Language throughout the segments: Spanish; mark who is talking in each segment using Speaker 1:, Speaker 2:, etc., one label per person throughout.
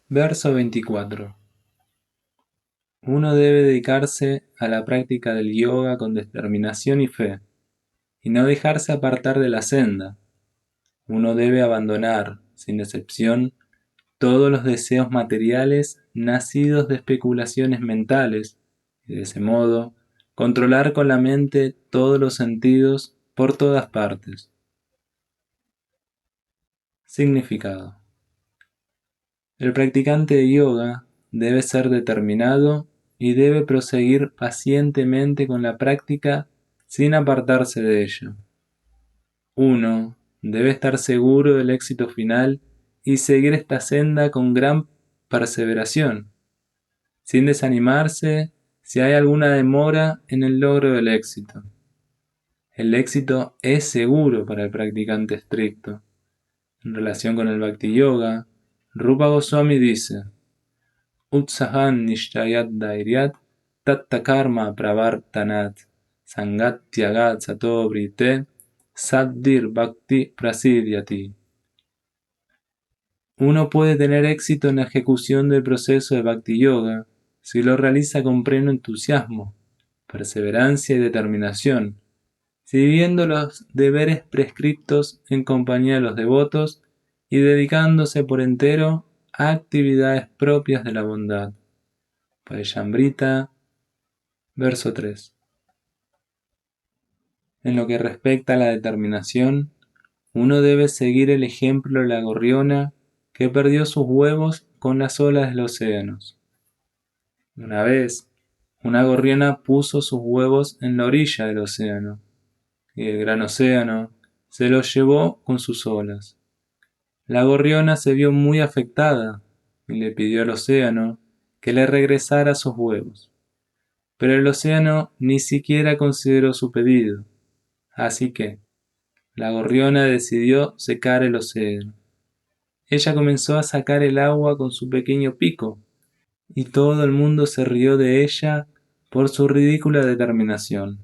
Speaker 1: Verso 24. Uno debe dedicarse a la práctica del yoga con determinación y fe, y no dejarse apartar de la senda. Uno debe abandonar, sin excepción, todos los deseos materiales nacidos de especulaciones mentales, y de ese modo controlar con la mente todos los sentidos por todas partes. Significado. El practicante de yoga debe ser determinado y debe proseguir pacientemente con la práctica sin apartarse de ella. Uno debe estar seguro del éxito final y seguir esta senda con gran perseveración, sin desanimarse si hay alguna demora en el logro del éxito. El éxito es seguro para el practicante estricto. En relación con el Bhakti Yoga, Rupa Goswami dice: Utsahan nishtayat dhairyat tatta karma pravartanat sangatyagat sato brite saddhir bhakti prasidyati. Uno puede tener éxito en la ejecución del proceso de Bhakti Yoga si lo realiza con pleno entusiasmo, perseverancia y determinación, siguiendo los deberes prescriptos en compañía de los devotos y dedicándose por entero a actividades propias de la bondad. Parishambrita, verso 3. En lo que respecta a la determinación, uno debe seguir el ejemplo de la gorriona que perdió sus huevos con las olas de los océanos. Una vez, una gorriona puso sus huevos en la orilla del océano, y el gran océano se los llevó con sus olas. La gorriona se vio muy afectada y le pidió al océano que le regresara sus huevos. Pero el océano ni siquiera consideró su pedido, así que la gorriona decidió secar el océano. Ella comenzó a sacar el agua con su pequeño pico, y todo el mundo se rió de ella por su ridícula determinación.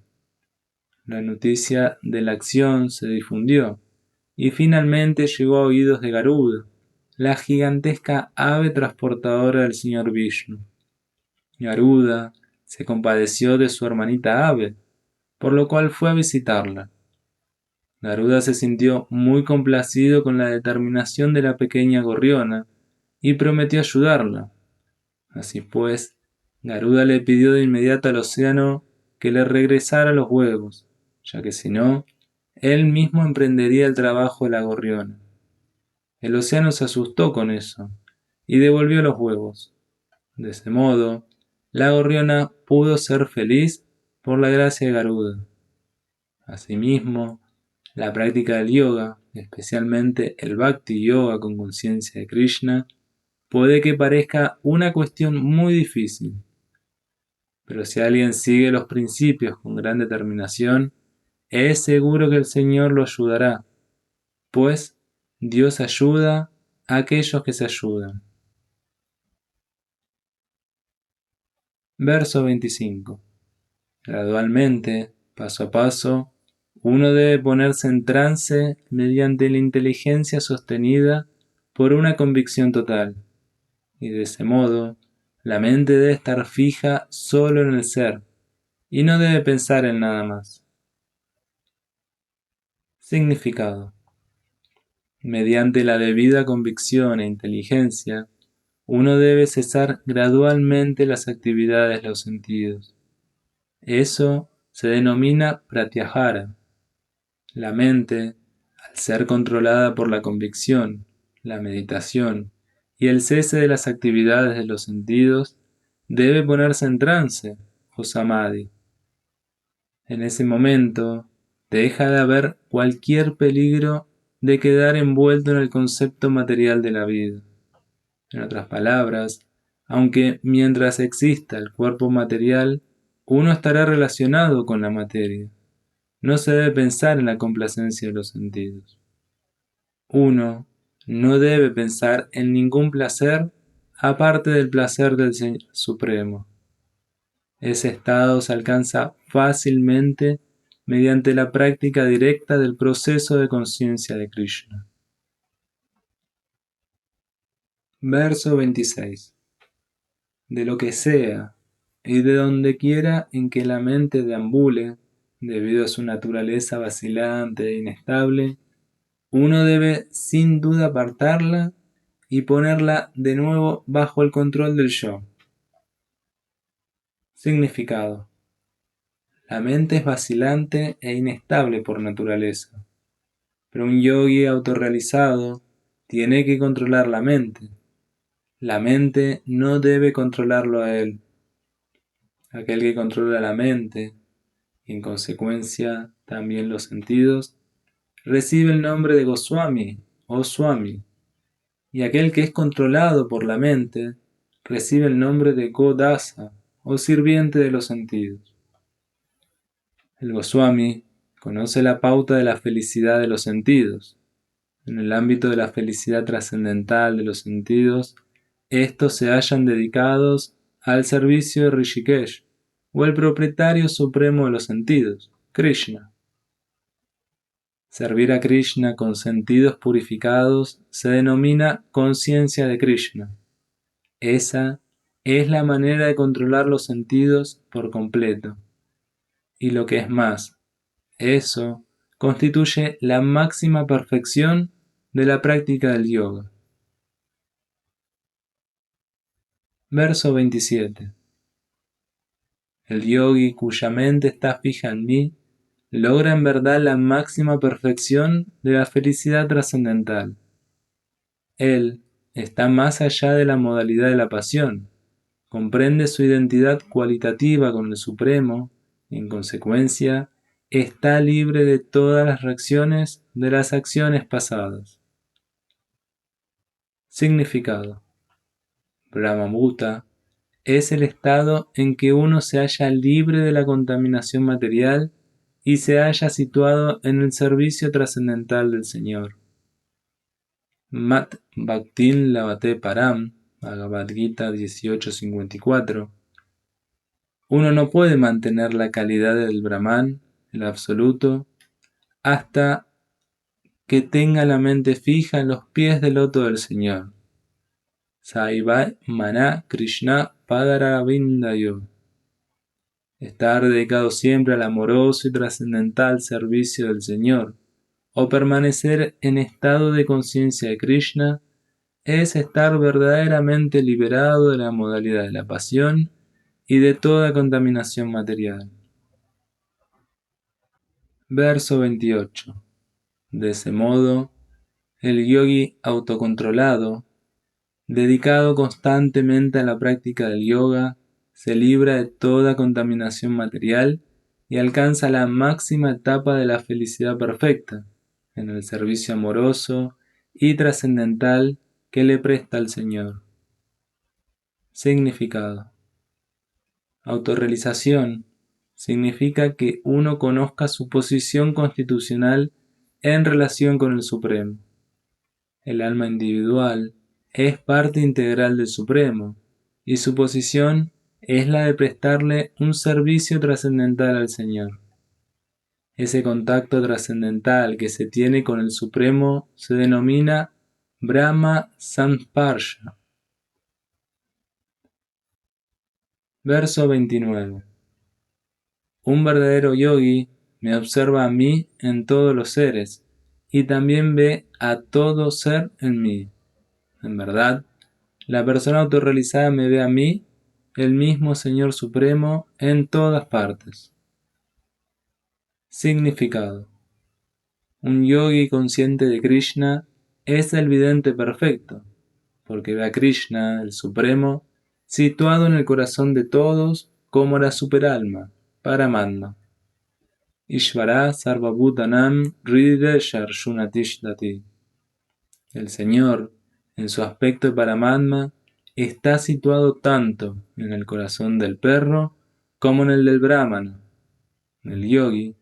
Speaker 1: La noticia de la acción se difundió, y finalmente llegó a oídos de Garuda, la gigantesca ave transportadora del señor Vishnu. Garuda se compadeció de su hermanita ave, por lo cual fue a visitarla. Garuda se sintió muy complacido con la determinación de la pequeña gorriona y prometió ayudarla. Así pues, Garuda le pidió de inmediato al océano que le regresara los huevos, ya que si no, él mismo emprendería el trabajo de la gorriona. El océano se asustó con eso y devolvió los huevos. De ese modo, la gorriona pudo ser feliz por la gracia de Garuda. Asimismo, la práctica del yoga, especialmente el Bhakti Yoga con conciencia de Krishna, puede que parezca una cuestión muy difícil, pero si alguien sigue los principios con gran determinación, es seguro que el Señor lo ayudará, pues Dios ayuda a aquellos que se ayudan. Verso 25. Gradualmente, paso a paso, uno debe ponerse en trance mediante la inteligencia sostenida por una convicción total, y de ese modo, la mente debe estar fija solo en el ser, y no debe pensar en nada más. Significado. Mediante la debida convicción e inteligencia, uno debe cesar gradualmente las actividades de los sentidos. Eso se denomina pratyahara. La mente, al ser controlada por la convicción, la meditación y el cese de las actividades de los sentidos, debe ponerse en trance o samadhi. En ese momento, deja de haber cualquier peligro de quedar envuelto en el concepto material de la vida. En otras palabras, aunque mientras exista el cuerpo material, uno estará relacionado con la materia. No se debe pensar en la complacencia de los sentidos. Uno no debe pensar en ningún placer aparte del placer del Señor Supremo. Ese estado se alcanza fácilmente mediante la práctica directa del proceso de conciencia de Krishna. Verso 26. De lo que sea y de donde quiera en que la mente deambule, debido a su naturaleza vacilante e inestable, uno debe sin duda apartarla y ponerla de nuevo bajo el control del yo. Significado. La mente es vacilante e inestable por naturaleza, pero un yogi autorrealizado tiene que controlar la mente. La mente no debe controlarlo a él. Aquel que controla la mente, y en consecuencia también los sentidos, recibe el nombre de Goswami o Swami, y aquel que es controlado por la mente recibe el nombre de Godasa o sirviente de los sentidos. El Goswami conoce la pauta de la felicidad de los sentidos. En el ámbito de la felicidad trascendental de los sentidos, estos se hallan dedicados al servicio de Rishikesh, o el propietario supremo de los sentidos, Krishna. Servir a Krishna con sentidos purificados se denomina conciencia de Krishna. Esa es la manera de controlar los sentidos por completo. Y lo que es más, eso constituye la máxima perfección de la práctica del yoga. Verso 27. El yogi cuya mente está fija en mí logra en verdad la máxima perfección de la felicidad trascendental. Él está más allá de la modalidad de la pasión, comprende su identidad cualitativa con el Supremo y, en consecuencia, está libre de todas las reacciones de las acciones pasadas. Significado. Brahmabhuta es el estado en que uno se halla libre de la contaminación material y se halla situado en el servicio trascendental del Señor. Mat Bhaktin Lavate Param, Bhagavad Gita 18:54. Uno no puede mantener la calidad del Brahman, el absoluto, hasta que tenga la mente fija en los pies del loto del Señor. Saiva Mana Krishna Padaravindayo. Estar dedicado siempre al amoroso y trascendental servicio del Señor, o permanecer en estado de conciencia de Krishna, es estar verdaderamente liberado de la modalidad de la pasión y de toda contaminación material. Verso 28. De ese modo, el yogi autocontrolado, dedicado constantemente a la práctica del yoga, se libra de toda contaminación material y alcanza la máxima etapa de la felicidad perfecta, en el servicio amoroso y trascendental que le presta al Señor. Significado. Autorrealización significa que uno conozca su posición constitucional en relación con el Supremo. El alma individual es parte integral del Supremo, y su posición es la de prestarle un servicio trascendental al Señor. Ese contacto trascendental que se tiene con el Supremo se denomina Brahma Samsparsha. Verso 29. Un verdadero yogi me observa a mí en todos los seres, y también ve a todo ser en mí. En verdad, la persona autorrealizada me ve a mí, el mismo Señor Supremo, en todas partes. Significado. Un yogi consciente de Krishna es el vidente perfecto, porque ve a Krishna, el Supremo, situado en el corazón de todos como la superalma, Paramatma. Ishvara Sarvabhutanam Hridaya Arjuna-tishdhati. El Señor, en su aspecto de Paramatma, está situado tanto en el corazón del perro como en el del brahmana. El yogi,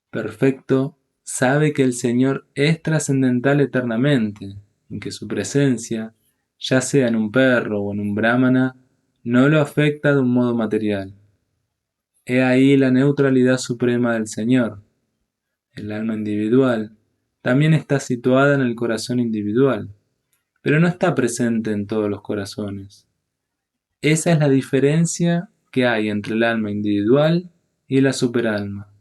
Speaker 1: perfecto, sabe que el Señor es trascendental eternamente y que su presencia, ya sea en un perro o en un brahmana, no lo afecta de un modo material. He ahí la neutralidad suprema del Señor. El alma individual también está situada en el corazón individual. pero no está presente en todos los corazones. Esa es la diferencia que hay entre el alma individual y la superalma.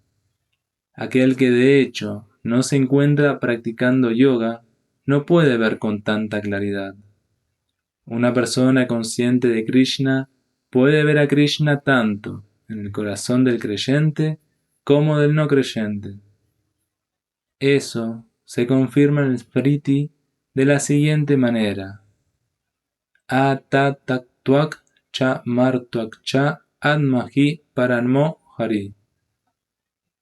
Speaker 1: Aquel que de hecho no se encuentra practicando yoga no puede ver con tanta claridad. Una persona consciente de Krishna puede ver a Krishna tanto en el corazón del creyente como del no creyente. Eso se confirma en el Smriti de la siguiente manera: Atataktuak cha martuak cha admahi paranmo hari.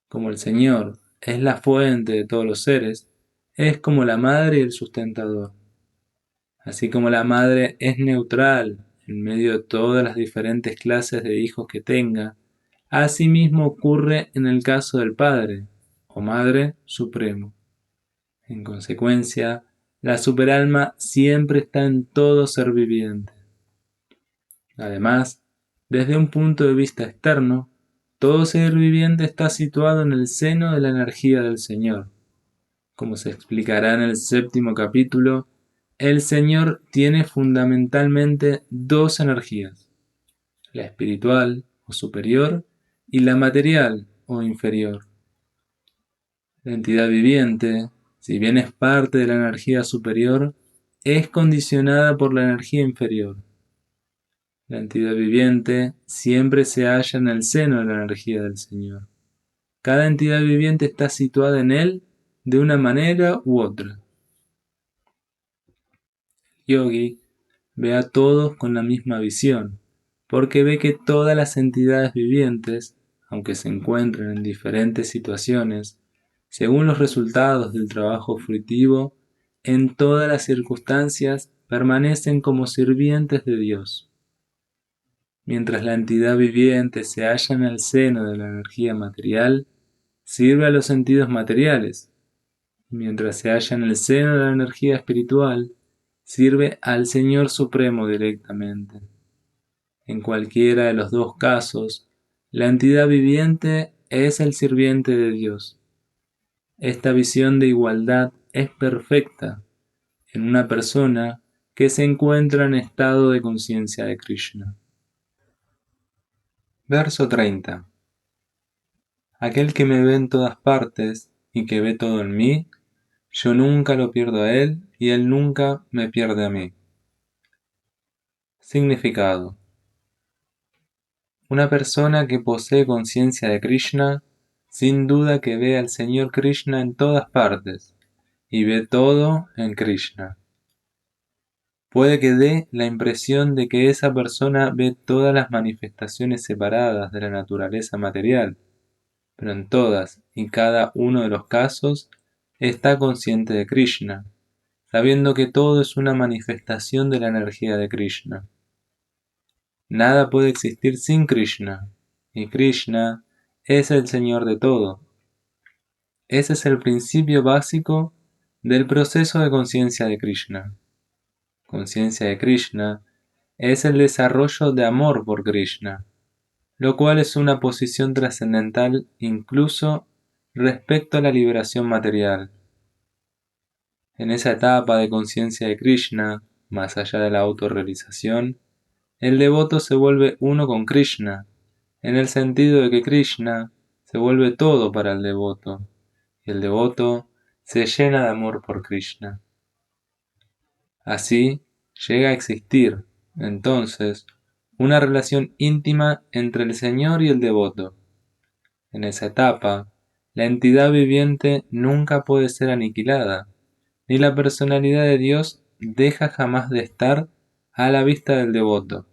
Speaker 1: Como el Señor es la fuente de todos los seres, es como la madre y el sustentador. Así como la madre es neutral en medio de todas las diferentes clases de hijos que tenga, asimismo ocurre en el caso del Padre o Madre Supremo. En consecuencia, la superalma siempre está en todo ser viviente. Además, desde un punto de vista externo, todo ser viviente está situado en el seno de la energía del Señor. Como se explicará en el 7º capítulo, el Señor tiene fundamentalmente dos energías: la espiritual o superior y la material o inferior. La entidad viviente, si bien es parte de la energía superior, es condicionada por la energía inferior. La entidad viviente siempre se halla en el seno de la energía del Señor. Cada entidad viviente está situada en él de una manera u otra. Yogi ve a todos con la misma visión, porque ve que todas las entidades vivientes, aunque se encuentren en diferentes situaciones, según los resultados del trabajo fruitivo, en todas las circunstancias permanecen como sirvientes de Dios. Mientras la entidad viviente se halla en el seno de la energía material, sirve a los sentidos materiales, y mientras se halla en el seno de la energía espiritual, sirve al Señor Supremo directamente. En cualquiera de los dos casos, la entidad viviente es el sirviente de Dios. Esta visión de igualdad es perfecta en una persona que se encuentra en estado de conciencia de Krishna. Verso 30. Aquel que me ve en todas partes y que ve todo en mí, yo nunca lo pierdo a él y él nunca me pierde a mí. Significado: una persona que posee conciencia de Krishna, sin duda que ve al Señor Krishna en todas partes y ve todo en Krishna. Puede que dé la impresión de que esa persona ve todas las manifestaciones separadas de la naturaleza material, pero en todas y cada uno de los casos está consciente de Krishna, sabiendo que todo es una manifestación de la energía de Krishna. Nada puede existir sin Krishna, y Krishna es el Señor de todo. Ese es el principio básico del proceso de conciencia de Krishna. Conciencia de Krishna es el desarrollo de amor por Krishna, lo cual es una posición trascendental incluso respecto a la liberación material. En esa etapa de conciencia de Krishna, más allá de la autorrealización, el devoto se vuelve uno con Krishna, en el sentido de que Krishna se vuelve todo para el devoto, y el devoto se llena de amor por Krishna. Así llega a existir, entonces, una relación íntima entre el Señor y el devoto. En esa etapa, la entidad viviente nunca puede ser aniquilada, ni la personalidad de Dios deja jamás de estar a la vista del devoto.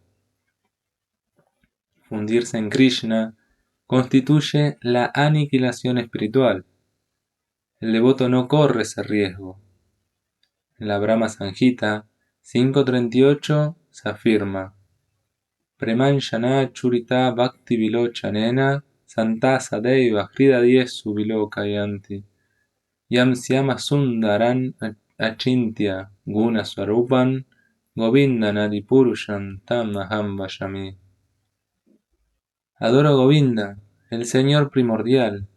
Speaker 1: Fundirse en Krishna constituye la aniquilación espiritual. El devoto no corre ese riesgo. En la Brahma Samhita 5.38 se afirma: Premanjana churita bhakti vilochanena santa sadeva hridadyesu vilokayanti yam syama sundaran achintya guna swarupan govindan adipurushan tam aham vayami. Adoro a Govinda, el Señor primordial,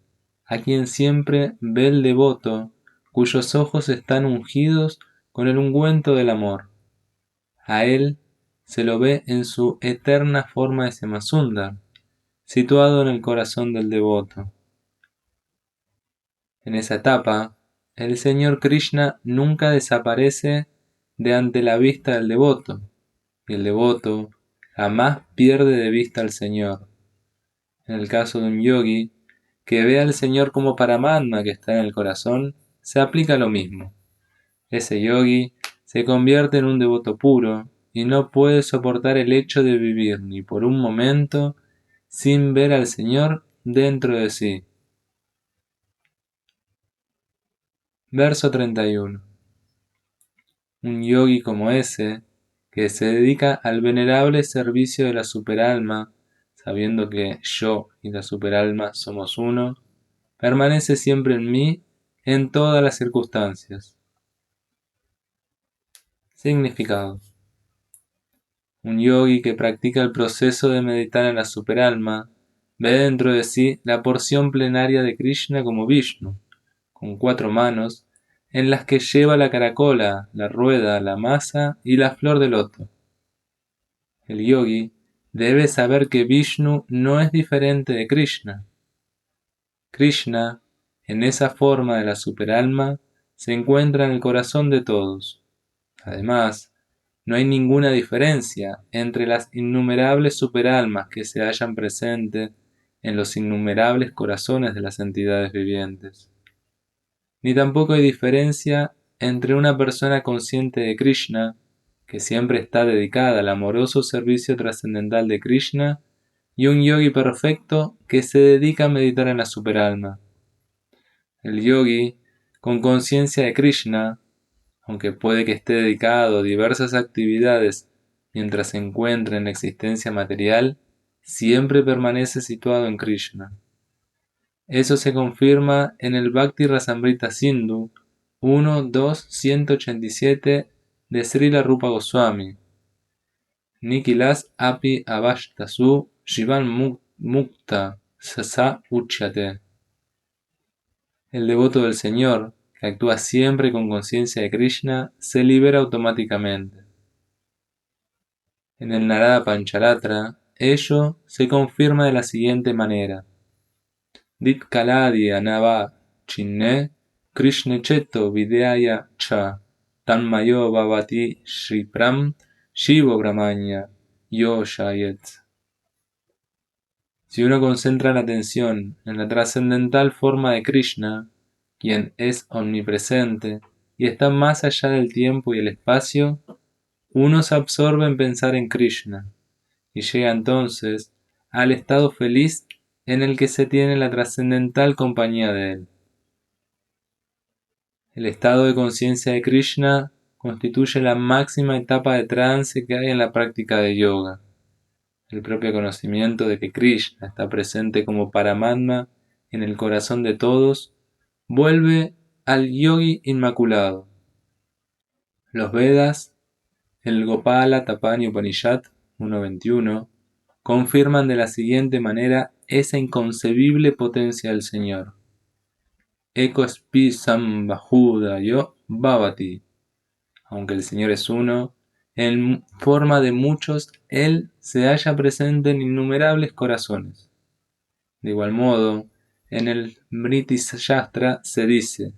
Speaker 1: a quien siempre ve el devoto, cuyos ojos están ungidos con el ungüento del amor. A él se lo ve en su eterna forma de Semasundar, situado en el corazón del devoto. En esa etapa, el Señor Krishna nunca desaparece de ante la vista del devoto, y el devoto jamás pierde de vista al Señor. En el caso de un yogi que ve al Señor como Paramatma que está en el corazón, se aplica lo mismo. Ese yogi se convierte en un devoto puro y no puede soportar el hecho de vivir ni por un momento sin ver al Señor dentro de sí. Verso 31. Un yogi como ese, que se dedica al venerable servicio de la superalma, sabiendo que yo y la superalma somos uno, permanece siempre en mí en todas las circunstancias. Significado. Un yogi que practica el proceso de meditar en la superalma ve dentro de sí la porción plenaria de Krishna como Vishnu, con 4 manos, en las que lleva la caracola, la rueda, la masa y la flor de loto. El yogi debe saber que Vishnu no es diferente de Krishna. Krishna, en esa forma de la superalma, se encuentra en el corazón de todos. Además, no hay ninguna diferencia entre las innumerables superalmas que se hallan presentes en los innumerables corazones de las entidades vivientes. Ni tampoco hay diferencia entre una persona consciente de Krishna, que siempre está dedicada al amoroso servicio trascendental de Krishna, y un yogi perfecto que se dedica a meditar en la superalma. El yogi, con conciencia de Krishna, aunque puede que esté dedicado a diversas actividades mientras se encuentra en la existencia material, siempre permanece situado en Krishna. Eso se confirma en el Bhakti Rasamrita Sindhu 1.2.187 de Srila Rupa Goswami. Nikilas api avashtasu shivan mukta sasa uchyate. El devoto del Señor, que actúa siempre con conciencia de Krishna, se libera automáticamente. En el Narada Pancharatra, ello se confirma de la siguiente manera. Dit kaladi anava chinne Krishna cheto videaya cha tanmayo bhavati shripram shivo brahmanya yo shayet. Si uno concentra la atención en la trascendental forma de Krishna, quien es omnipresente y está más allá del tiempo y el espacio, uno se absorbe en pensar en Krishna y llega entonces al estado feliz en el que se tiene la trascendental compañía de él. El estado de conciencia de Krishna constituye la máxima etapa de trance que hay en la práctica de yoga. El propio conocimiento de que Krishna está presente como Paramatma en el corazón de todos vuelve al yogi inmaculado. Los Vedas, el Gopala Tapani Upanishad 1.21, confirman de la siguiente manera esa inconcebible potencia del Señor. Eko spi sambhahudayo bhavati. Aunque el Señor es uno, en forma de muchos, Él se halla presente en innumerables corazones. De igual modo, en el Smriti Shastra se dice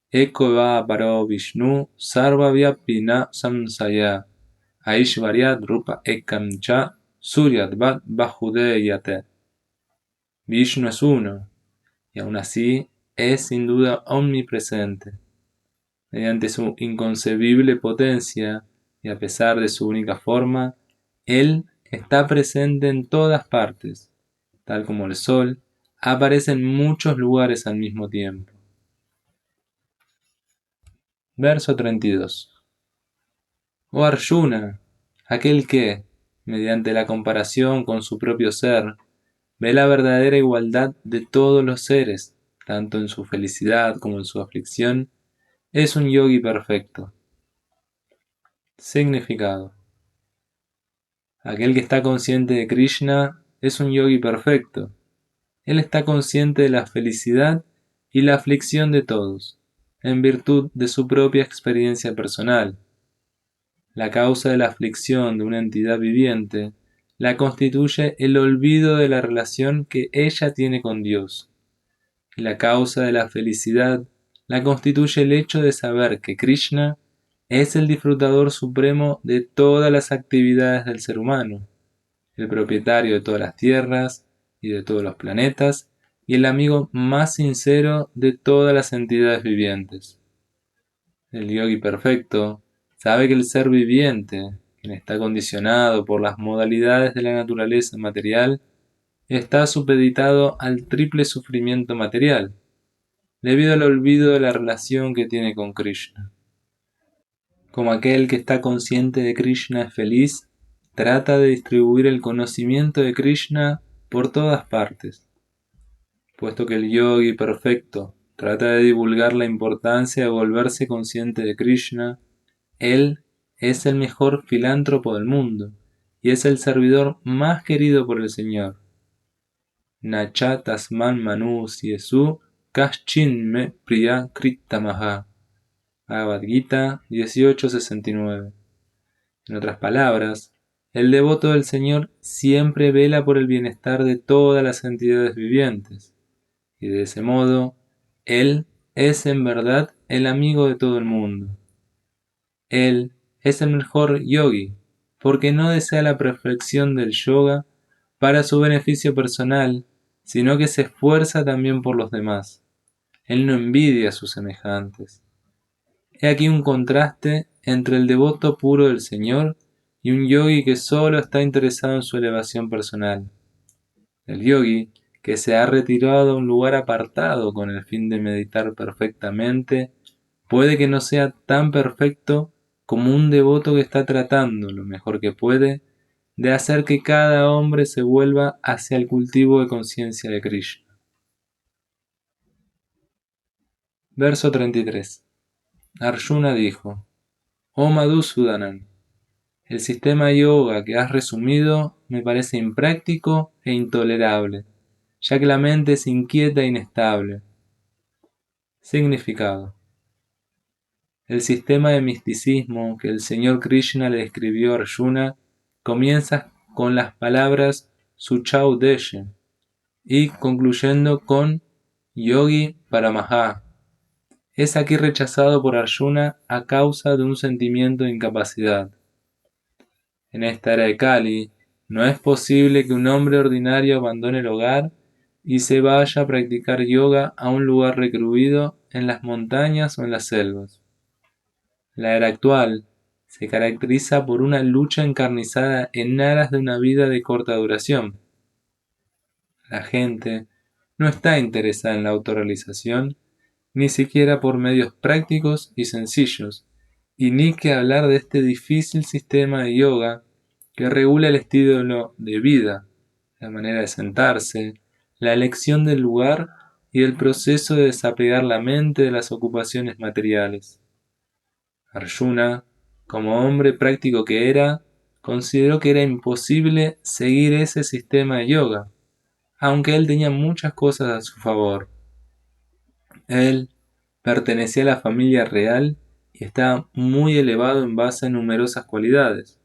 Speaker 1: Eko va paro Vishnu sarva vyapina samsaya aishvaryat rupa ekam cha suryatvat bahudeyate. Vishnu es uno, y aún así es sin duda omnipresente. Mediante su inconcebible potencia y a pesar de su única forma, Él está presente en todas partes, tal como el sol aparece en muchos lugares al mismo tiempo. Verso 32. Oh Arjuna, aquel que, mediante la comparación con su propio ser, ve la verdadera igualdad de todos los seres, tanto en su felicidad como en su aflicción, es un yogi perfecto. Significado. Aquel que está consciente de Krishna es un yogi perfecto. Él está consciente de la felicidad y la aflicción de todos. en virtud de su propia experiencia personal. La causa de la aflicción de una entidad viviente la constituye el olvido de la relación que ella tiene con Dios. Y la causa de la felicidad la constituye el hecho de saber que Krishna es el disfrutador supremo de todas las actividades del ser humano, el propietario de todas las tierras y de todos los planetas, y el amigo más sincero de todas las entidades vivientes. El yogi perfecto sabe que el ser viviente, quien está condicionado por las modalidades de la naturaleza material, está supeditado al triple sufrimiento material, debido al olvido de la relación que tiene con Krishna. Como aquel que está consciente de Krishna es feliz, trata de distribuir el conocimiento de Krishna por todas partes. Puesto que el yogi perfecto trata de divulgar la importancia de volverse consciente de Krishna, él es el mejor filántropo del mundo y es el servidor más querido por el Señor. Nacha tasman manu siesu kaschin me priya kritamaha. Bhagavad Gita 18:69. En otras palabras, el devoto del Señor siempre vela por el bienestar de todas las entidades vivientes, y de ese modo, Él es en verdad el amigo de todo el mundo. Él es el mejor yogi, porque no desea la perfección del yoga para su beneficio personal, sino que se esfuerza también por los demás. Él no envidia a sus semejantes. He aquí un contraste entre el devoto puro del Señor y un yogi que solo está interesado en su elevación personal. El yogi, que se ha retirado a un lugar apartado con el fin de meditar perfectamente, puede que no sea tan perfecto como un devoto que está tratando, lo mejor que puede, de hacer que cada hombre se vuelva hacia el cultivo de conciencia de Krishna. Verso 33. Arjuna dijo: Oh Madhusudanan, el sistema yoga que has resumido me parece impráctico e intolerable, ya que la mente es inquieta e inestable. Significado: el sistema de misticismo que el Señor Krishna le describió a Arjuna comienza con las palabras Suchau Deshe y concluyendo con Yogi Paramaha. Es aquí rechazado por Arjuna a causa de un sentimiento de incapacidad. En esta era de Kali, no es posible que un hombre ordinario abandone el hogar y se vaya a practicar yoga a un lugar recluido en las montañas o en las selvas. La era actual se caracteriza por una lucha encarnizada en aras de una vida de corta duración. La gente no está interesada en la autorrealización, ni siquiera por medios prácticos y sencillos, y ni que hablar de este difícil sistema de yoga que regula el estilo de vida, la manera de sentarse, la elección del lugar y el proceso de desapegar la mente de las ocupaciones materiales. Arjuna, como hombre práctico que era, consideró que era imposible seguir ese sistema de yoga, aunque él tenía muchas cosas a su favor. Él pertenecía a la familia real y estaba muy elevado en base a numerosas cualidades.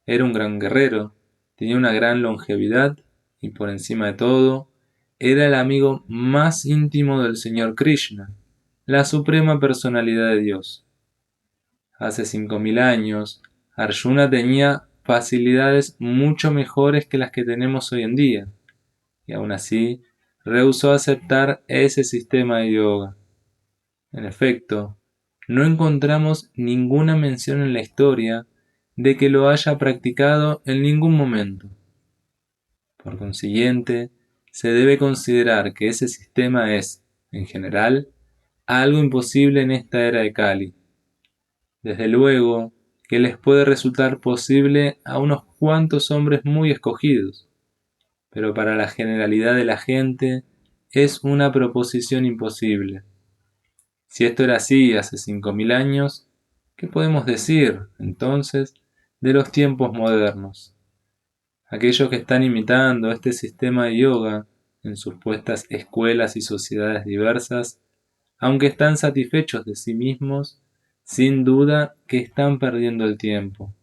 Speaker 1: Era un gran guerrero, tenía una gran longevidad y por encima de todo, era el amigo más íntimo del Señor Krishna, la suprema personalidad de Dios. Hace 5000 años, Arjuna tenía facilidades mucho mejores que las que tenemos hoy en día, y aún así rehusó aceptar ese sistema de yoga. En efecto, no encontramos ninguna mención en la historia de que lo haya practicado en ningún momento. Por consiguiente, se debe considerar que ese sistema es, en general, algo imposible en esta era de Kali. Desde luego que les puede resultar posible a unos cuantos hombres muy escogidos, pero para la generalidad de la gente es una proposición imposible. Si esto era así hace 5000 años, ¿qué podemos decir, entonces, de los tiempos modernos? Aquellos que están imitando este sistema de yoga en supuestas escuelas y sociedades diversas aunque están satisfechos de sí mismos, sin duda que están perdiendo el tiempo.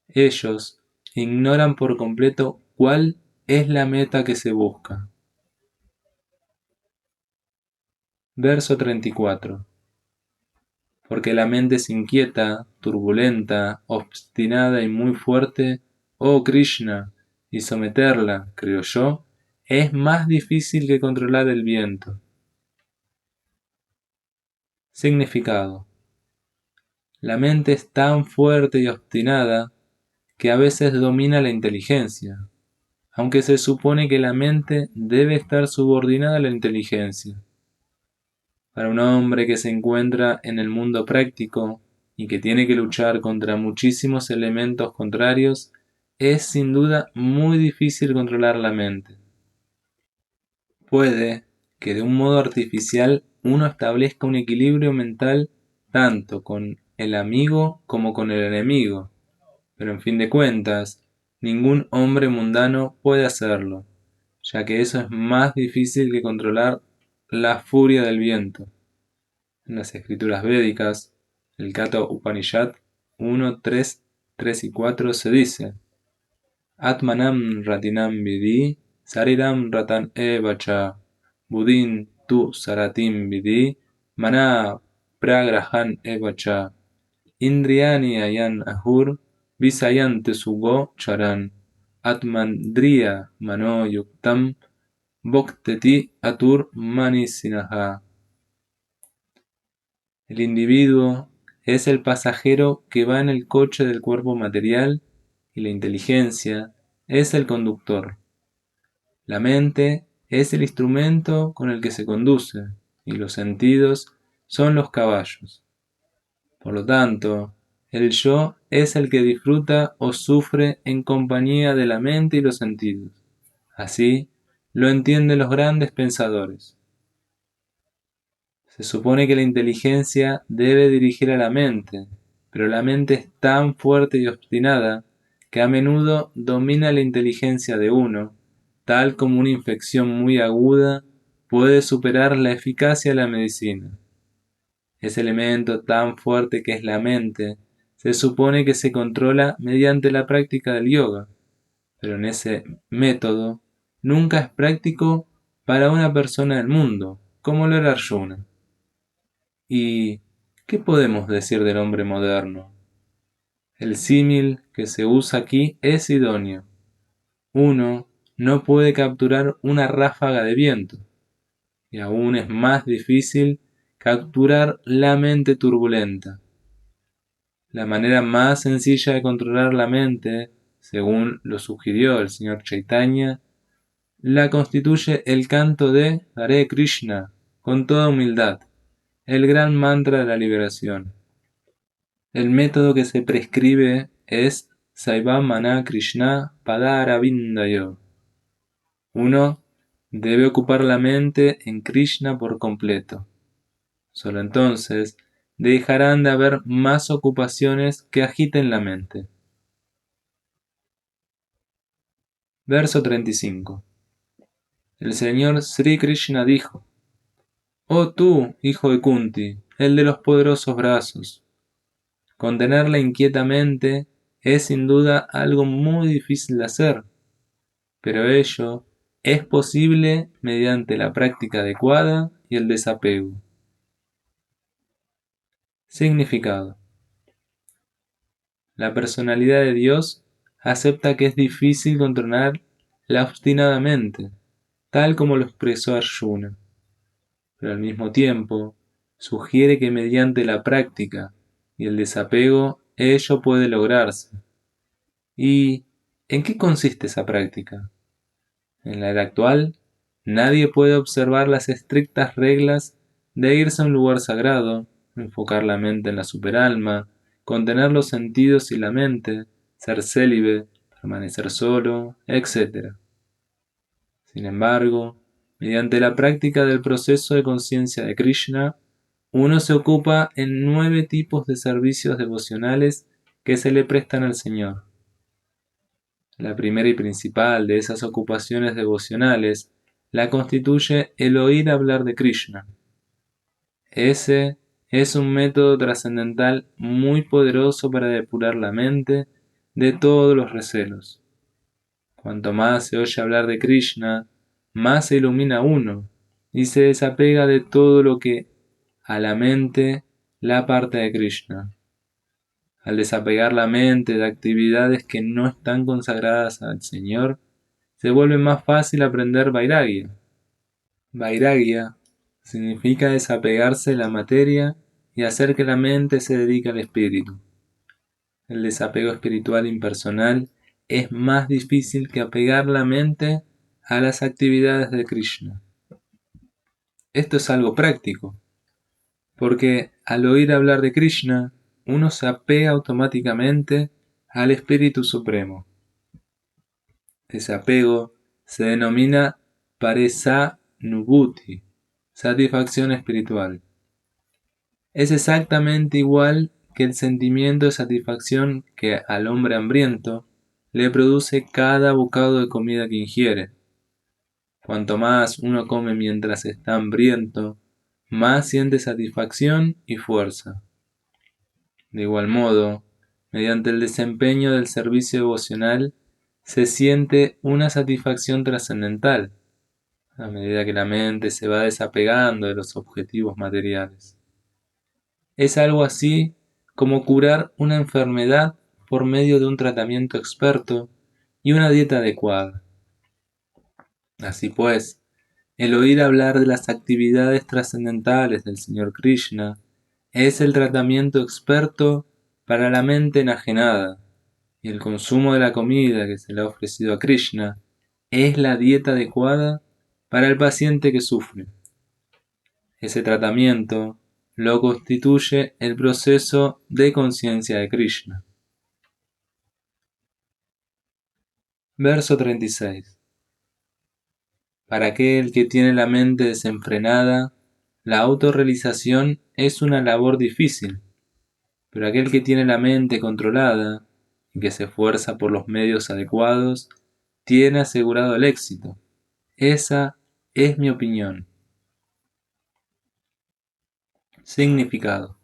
Speaker 1: Ellos ignoran por completo cuál es la meta que se busca. Verso 34. Porque la mente es inquieta, turbulenta, obstinada y muy fuerte, oh Krishna, y someterla, creo yo, es más difícil que controlar el viento. Significado. La mente es tan fuerte y obstinada que a veces domina la inteligencia, aunque se supone que la mente debe estar subordinada a la inteligencia. Para un hombre que se encuentra en el mundo práctico y que tiene que luchar contra muchísimos elementos contrarios, es sin duda muy difícil controlar la mente. Puede que de un modo artificial uno establezca un equilibrio mental tanto con el amigo como con el enemigo, pero en fin de cuentas, ningún hombre mundano puede hacerlo, ya que eso es más difícil que controlar la furia del viento. En las escrituras védicas, el Katha Upanishad 1, 3, 3 y 4 se dice: Atmanam ratinam vidi, sariram ratan evacha, budin tu saratim vidi, mana pragrahan evacha, indriyani ayan ahur, visayante sugo charan, atmandriya mano yuktam, bhokteti atur manisinaha. El individuo es el pasajero que va en el coche del cuerpo material y la inteligencia es el conductor. La mente es el instrumento con el que se conduce y los sentidos son los caballos. Por lo tanto, el yo es el que disfruta o sufre en compañía de la mente y los sentidos. Así lo entienden los grandes pensadores. Se supone que la inteligencia debe dirigir a la mente, pero la mente es tan fuerte y obstinada que a menudo domina la inteligencia de uno, tal como una infección muy aguda puede superar la eficacia de la medicina. Ese elemento tan fuerte que es la mente se supone que se controla mediante la práctica del yoga, pero en ese método nunca es práctico para una persona del mundo, como lo era Arjuna. ¿Y qué podemos decir del hombre moderno? El símil que se usa aquí es idóneo. Uno no puede capturar una ráfaga de viento, y aún es más difícil capturar la mente turbulenta. La manera más sencilla de controlar la mente, según lo sugirió el señor Chaitanya, la constituye el canto de Hare Krishna, con toda humildad, el gran mantra de la liberación. El método que se prescribe es Saivam Mana Krishna Padaravindayo. Uno debe ocupar la mente en Krishna por completo. Solo entonces dejarán de haber más ocupaciones que agiten la mente. Verso 35. El señor Sri Krishna dijo: Oh tú, hijo de Kunti, el de los poderosos brazos, contenerla inquietamente es sin duda algo muy difícil de hacer, pero ello es posible mediante la práctica adecuada y el desapego. Significado. La personalidad de Dios acepta que es difícil controlar la obstinadamente, tal como lo expresó Arjuna, pero al mismo tiempo sugiere que mediante la práctica y el desapego ello puede lograrse. ¿Y en qué consiste esa práctica? En la era actual, nadie puede observar las estrictas reglas de irse a un lugar sagrado, enfocar la mente en la superalma, contener los sentidos y la mente, ser célibe, permanecer solo, etc. Sin embargo, mediante la práctica del proceso de conciencia de Krishna, uno se ocupa en 9 tipos de servicios devocionales que se le prestan al Señor. La primera y principal de esas ocupaciones devocionales la constituye el oír hablar de Krishna. Ese es un método trascendental muy poderoso para depurar la mente de todos los recelos. Cuanto más se oye hablar de Krishna, más se ilumina uno y se desapega de todo lo que a la mente la aparta de Krishna. Al desapegar la mente de actividades que no están consagradas al Señor, se vuelve más fácil aprender Vairagya. Vairagya significa desapegarse de la materia y hacer que la mente se dedique al espíritu. El desapego espiritual impersonal es más difícil que apegar la mente a las actividades de Krishna. Esto es algo práctico, porque al oír hablar de Krishna, uno se apega automáticamente al Espíritu Supremo. Ese apego se denomina Paresanubhuti, satisfacción espiritual. Es exactamente igual que el sentimiento de satisfacción que al hombre hambriento le produce cada bocado de comida que ingiere. Cuanto más uno come mientras está hambriento, más siente satisfacción y fuerza. De igual modo, mediante el desempeño del servicio devocional, se siente una satisfacción trascendental, a medida que la mente se va desapegando de los objetivos materiales. Es algo así como curar una enfermedad por medio de un tratamiento experto y una dieta adecuada. Así pues, el oír hablar de las actividades trascendentales del Señor Krishna es el tratamiento experto para la mente enajenada, y el consumo de la comida que se le ha ofrecido a Krishna es la dieta adecuada para el paciente que sufre. Ese tratamiento lo constituye el proceso de conciencia de Krishna. Verso 36. Para aquel que tiene la mente desenfrenada, la autorrealización es una labor difícil, pero aquel que tiene la mente controlada y que se esfuerza por los medios adecuados, tiene asegurado el éxito. Esa es mi opinión. Significado.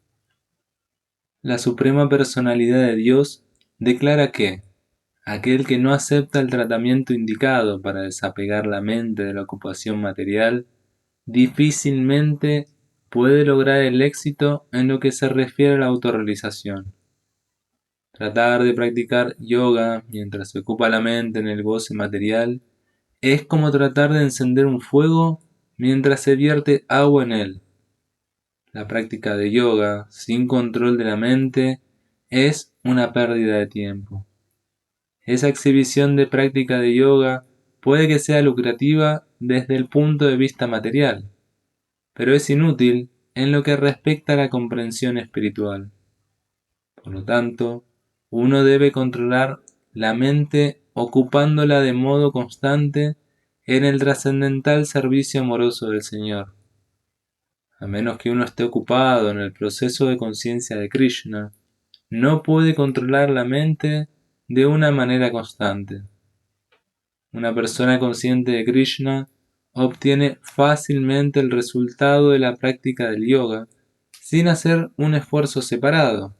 Speaker 1: La Suprema Personalidad de Dios declara que aquel que no acepta el tratamiento indicado para desapegar la mente de la ocupación material, difícilmente puede lograr el éxito en lo que se refiere a la autorrealización. Tratar de practicar yoga mientras se ocupa la mente en el goce material es como tratar de encender un fuego mientras se vierte agua en él. La práctica de yoga sin control de la mente es una pérdida de tiempo. Esa exhibición de práctica de yoga puede que sea lucrativa desde el punto de vista material, pero es inútil en lo que respecta a la comprensión espiritual. Por lo tanto, uno debe controlar la mente ocupándola de modo constante en el trascendental servicio amoroso del Señor. A menos que uno esté ocupado en el proceso de conciencia de Krishna, no puede controlar la mente de una manera constante. Una persona consciente de Krishna obtiene fácilmente el resultado de la práctica del yoga sin hacer un esfuerzo separado.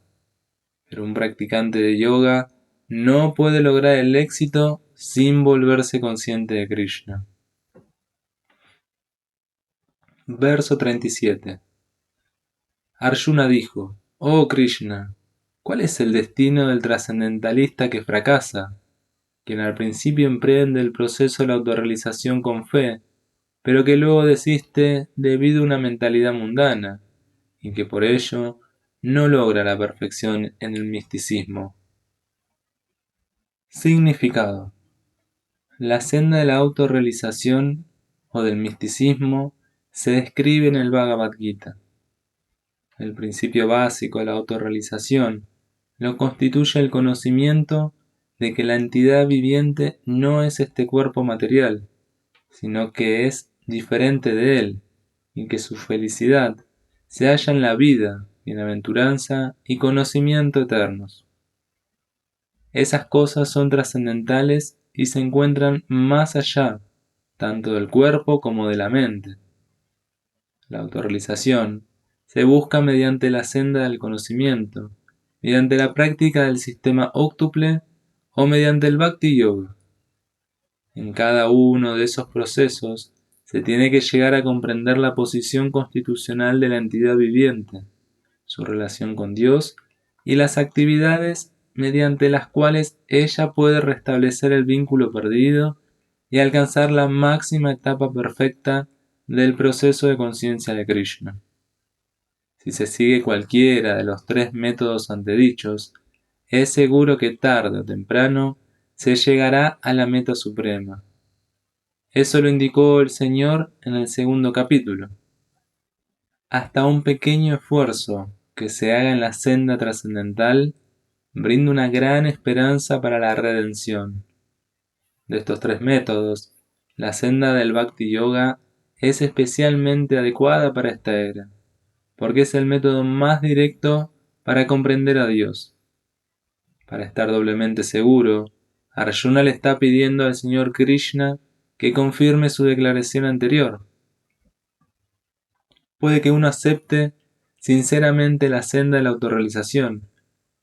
Speaker 1: Pero un practicante de yoga no puede lograr el éxito sin volverse consciente de Krishna. Verso 37. Arjuna dijo: Oh Krishna, ¿cuál es el destino del trascendentalista que fracasa? Quien al principio emprende el proceso de la autorrealización con fe, pero que luego desiste debido a una mentalidad mundana, y que por ello no logra la perfección en el misticismo. Significado. La senda de la autorrealización o del misticismo se describe en el Bhagavad Gita. El principio básico de la autorrealización lo constituye el conocimiento de que la entidad viviente no es este cuerpo material, sino que es diferente de él, y que su felicidad se halla en la vida, bienaventuranza y conocimiento eternos. Esas cosas son trascendentales y se encuentran más allá, tanto del cuerpo como de la mente. La autorrealización se busca mediante la senda del conocimiento, mediante la práctica del sistema óctuple o mediante el Bhakti Yoga. En cada uno de esos procesos se tiene que llegar a comprender la posición constitucional de la entidad viviente, su relación con Dios y las actividades mediante las cuales ella puede restablecer el vínculo perdido y alcanzar la máxima etapa perfecta del proceso de conciencia de Krishna. Si se sigue cualquiera de los tres métodos antedichos, es seguro que tarde o temprano se llegará a la meta suprema. Eso lo indicó el Señor en el segundo capítulo. Hasta un pequeño esfuerzo que se haga en la senda trascendental brinda una gran esperanza para la redención. De estos tres métodos, la senda del Bhakti Yoga es especialmente adecuada para esta era, porque es el método más directo para comprender a Dios. Para estar doblemente seguro, Arjuna le está pidiendo al Señor Krishna que confirme su declaración anterior. Puede que uno acepte sinceramente la senda de la autorrealización,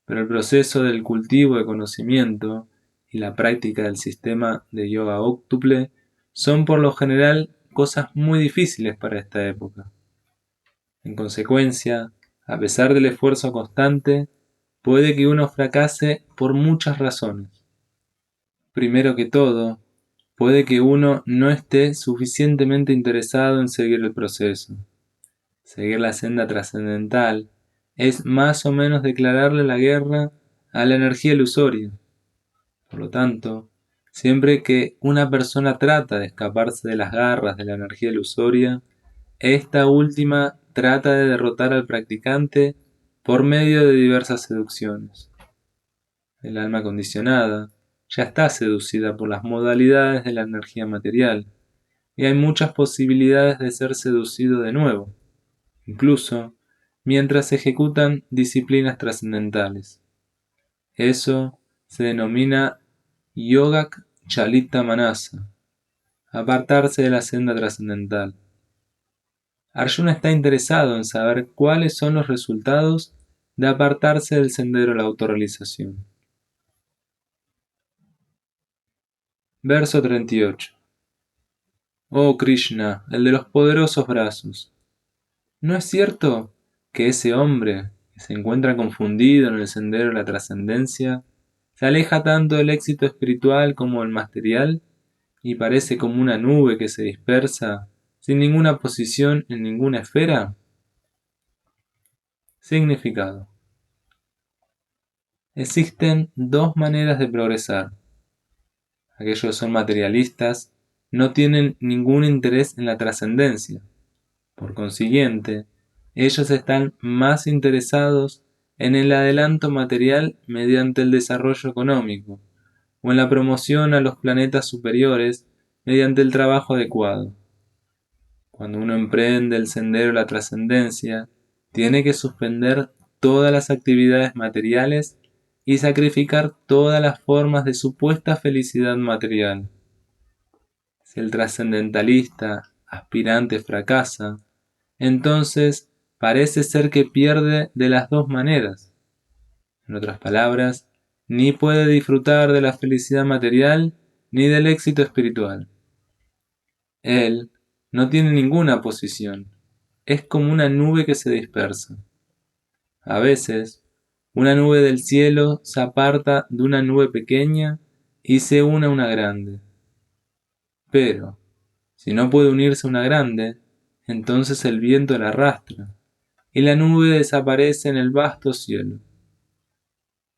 Speaker 1: pero el proceso del cultivo de conocimiento y la práctica del sistema de yoga óctuple son por lo general cosas muy difíciles para esta época. En consecuencia, a pesar del esfuerzo constante, puede que uno fracase por muchas razones. Primero que todo, puede que uno no esté suficientemente interesado en seguir el proceso. Seguir la senda trascendental es más o menos declararle la guerra a la energía ilusoria. Por lo tanto, siempre que una persona trata de escaparse de las garras de la energía ilusoria, esta última trata de derrotar al practicante por medio de diversas seducciones. El alma condicionada ya está seducida por las modalidades de la energía material, y hay muchas posibilidades de ser seducido de nuevo, incluso mientras se ejecutan disciplinas trascendentales. Eso se denomina Yogak Chalita Manasa, apartarse de la senda trascendental. Arjuna está interesado en saber cuáles son los resultados de apartarse del sendero de la autorrealización. Verso 38. Oh Krishna, el de los poderosos brazos, ¿no es cierto que ese hombre que se encuentra confundido en el sendero de la trascendencia se aleja tanto del éxito espiritual como del material y parece como una nube que se dispersa sin ninguna posición en ninguna esfera? Significado. Existen dos maneras de progresar. Aquellos que son materialistas no tienen ningún interés en la trascendencia. Por consiguiente, ellos están más interesados en el adelanto material mediante el desarrollo económico, o en la promoción a los planetas superiores mediante el trabajo adecuado. Cuando uno emprende el sendero de la trascendencia, tiene que suspender todas las actividades materiales y sacrificar todas las formas de supuesta felicidad material. Si el trascendentalista aspirante fracasa, entonces parece ser que pierde de las dos maneras. En otras palabras, ni puede disfrutar de la felicidad material ni del éxito espiritual. Él no tiene ninguna posición, es como una nube que se dispersa. A veces, una nube del cielo se aparta de una nube pequeña y se une a una grande. Pero, si no puede unirse a una grande, entonces el viento la arrastra, y la nube desaparece en el vasto cielo.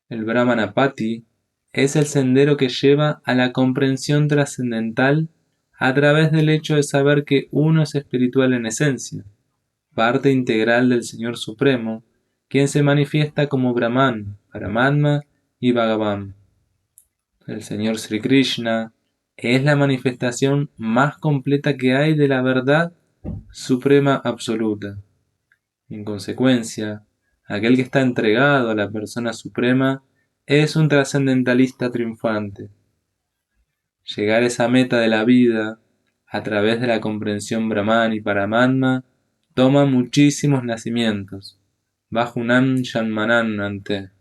Speaker 1: El Brahmanapati es el sendero que lleva a la comprensión trascendental a través del hecho de saber que uno es espiritual en esencia, parte integral del Señor Supremo, quien se manifiesta como Brahman, Paramatma y Bhagavan. El Señor Sri Krishna es la manifestación más completa que hay de la verdad suprema absoluta. En consecuencia, aquel que está entregado a la persona suprema es un trascendentalista triunfante. Llegar a esa meta de la vida a través de la comprensión Brahman y Paramatma toma muchísimos nacimientos. Bajunam Shanmanan ante.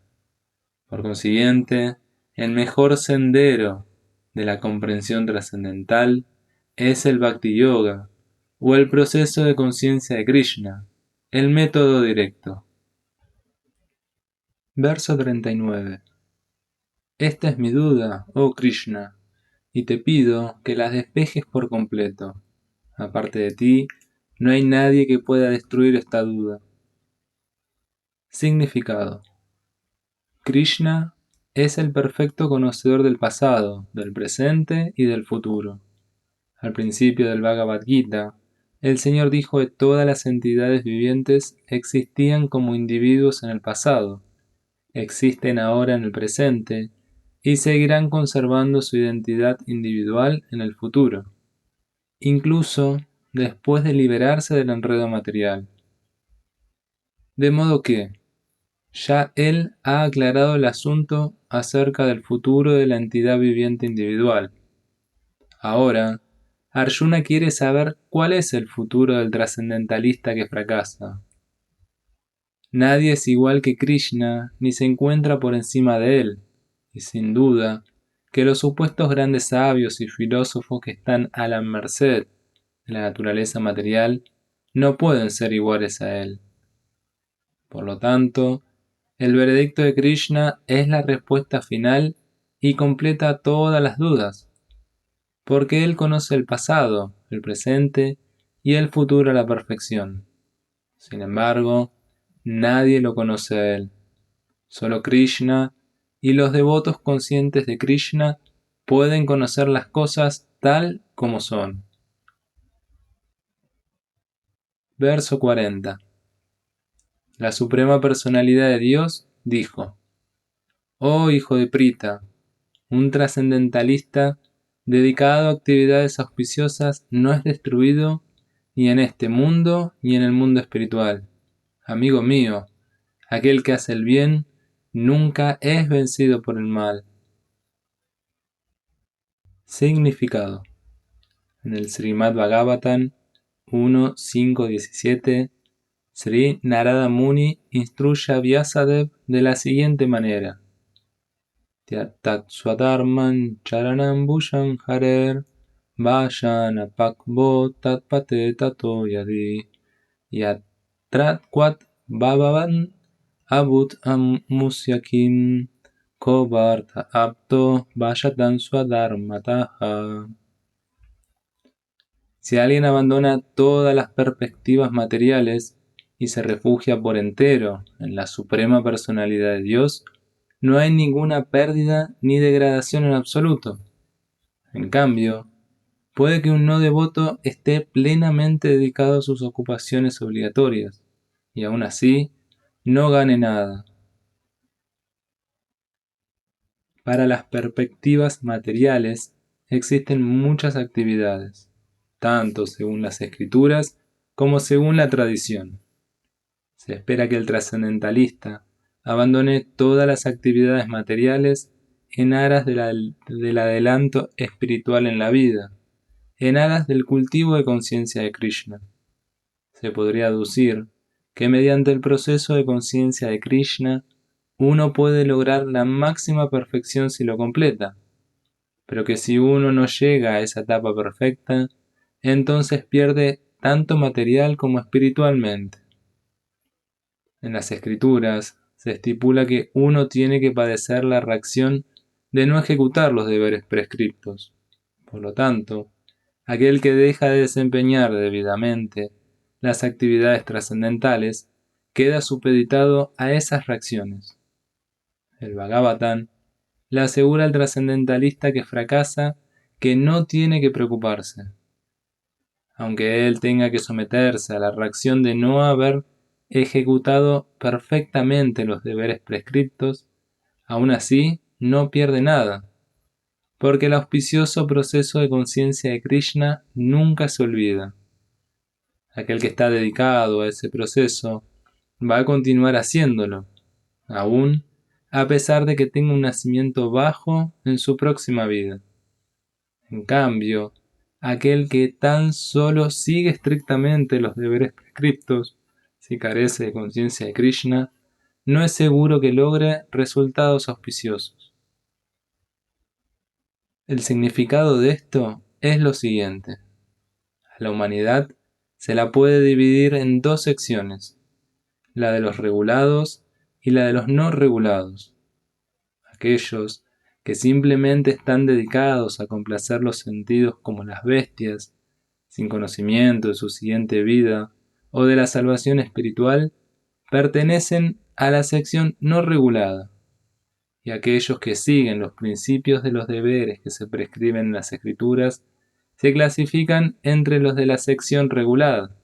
Speaker 1: Por consiguiente, el mejor sendero de la comprensión trascendental es el Bhakti Yoga o el proceso de conciencia de Krishna, el método directo. Verso 39. Esta es mi duda, oh Krishna, y te pido que las despejes por completo. Aparte de ti, no hay nadie que pueda destruir esta duda. Significado. Krishna es el perfecto conocedor del pasado, del presente y del futuro. Al principio del Bhagavad Gita, el Señor dijo que todas las entidades vivientes existían como individuos en el pasado, existen ahora en el presente y seguirán conservando su identidad individual en el futuro, incluso después de liberarse del enredo material. De modo que, ya él ha aclarado el asunto acerca del futuro de la entidad viviente individual. Ahora, Arjuna quiere saber cuál es el futuro del trascendentalista que fracasa. Nadie es igual que Krishna ni se encuentra por encima de él, y sin duda que los supuestos grandes sabios y filósofos que están a la merced de la naturaleza material no pueden ser iguales a él. Por lo tanto, el veredicto de Krishna es la respuesta final y completa todas las dudas, porque él conoce el pasado, el presente y el futuro a la perfección. Sin embargo, nadie lo conoce a él. Solo Krishna y los devotos conscientes de Krishna pueden conocer las cosas tal como son. Verso 40. La Suprema Personalidad de Dios dijo: Oh hijo de Prita, un trascendentalista dedicado a actividades auspiciosas no es destruido ni en este mundo ni en el mundo espiritual. Amigo mío, aquel que hace el bien nunca es vencido por el mal. Significado. En el Srimad Bhagavatam 1.5.17, Sri Narada Muni instruye a Vyasadeva de la siguiente manera: Tyatat swadharman charanam bhushan harer vayana pakvo tatpate tato yadi yatrat quat bhavavan abut musyakim kovartha apto vayatan swadharmataha. Si alguien abandona todas las perspectivas materiales y se refugia por entero en la Suprema Personalidad de Dios, no hay ninguna pérdida ni degradación en absoluto. En cambio, puede que un no devoto esté plenamente dedicado a sus ocupaciones obligatorias y aún así no gane nada. Para las perspectivas materiales existen muchas actividades, tanto según las escrituras como según la tradición. Se espera que el trascendentalista abandone todas las actividades materiales en aras del adelanto espiritual en la vida, en aras del cultivo de conciencia de Krishna. Se podría aducir que mediante el proceso de conciencia de Krishna uno puede lograr la máxima perfección si lo completa, pero que si uno no llega a esa etapa perfecta, entonces pierde tanto material como espiritualmente. En las escrituras se estipula que uno tiene que padecer la reacción de no ejecutar los deberes prescriptos. Por lo tanto, aquel que deja de desempeñar debidamente las actividades trascendentales queda supeditado a esas reacciones. El Bhagavatam le asegura al trascendentalista que fracasa que no tiene que preocuparse. Aunque él tenga que someterse a la reacción de no haber ejecutado perfectamente los deberes prescriptos, aún así no pierde nada, porque el auspicioso proceso de conciencia de Krishna nunca se olvida. Aquel que está dedicado a ese proceso va a continuar haciéndolo, aún a pesar de que tenga un nacimiento bajo en su próxima vida. En cambio, aquel que tan solo sigue estrictamente los deberes prescriptos, si carece de conciencia de Krishna, no es seguro que logre resultados auspiciosos. El significado de esto es lo siguiente. A la humanidad se la puede dividir en dos secciones, la de los regulados y la de los no regulados. Aquellos que simplemente están dedicados a complacer los sentidos como las bestias, sin conocimiento de su siguiente vida o de la salvación espiritual, pertenecen a la sección no regulada, y aquellos que siguen los principios de los deberes que se prescriben en las Escrituras se clasifican entre los de la sección regulada.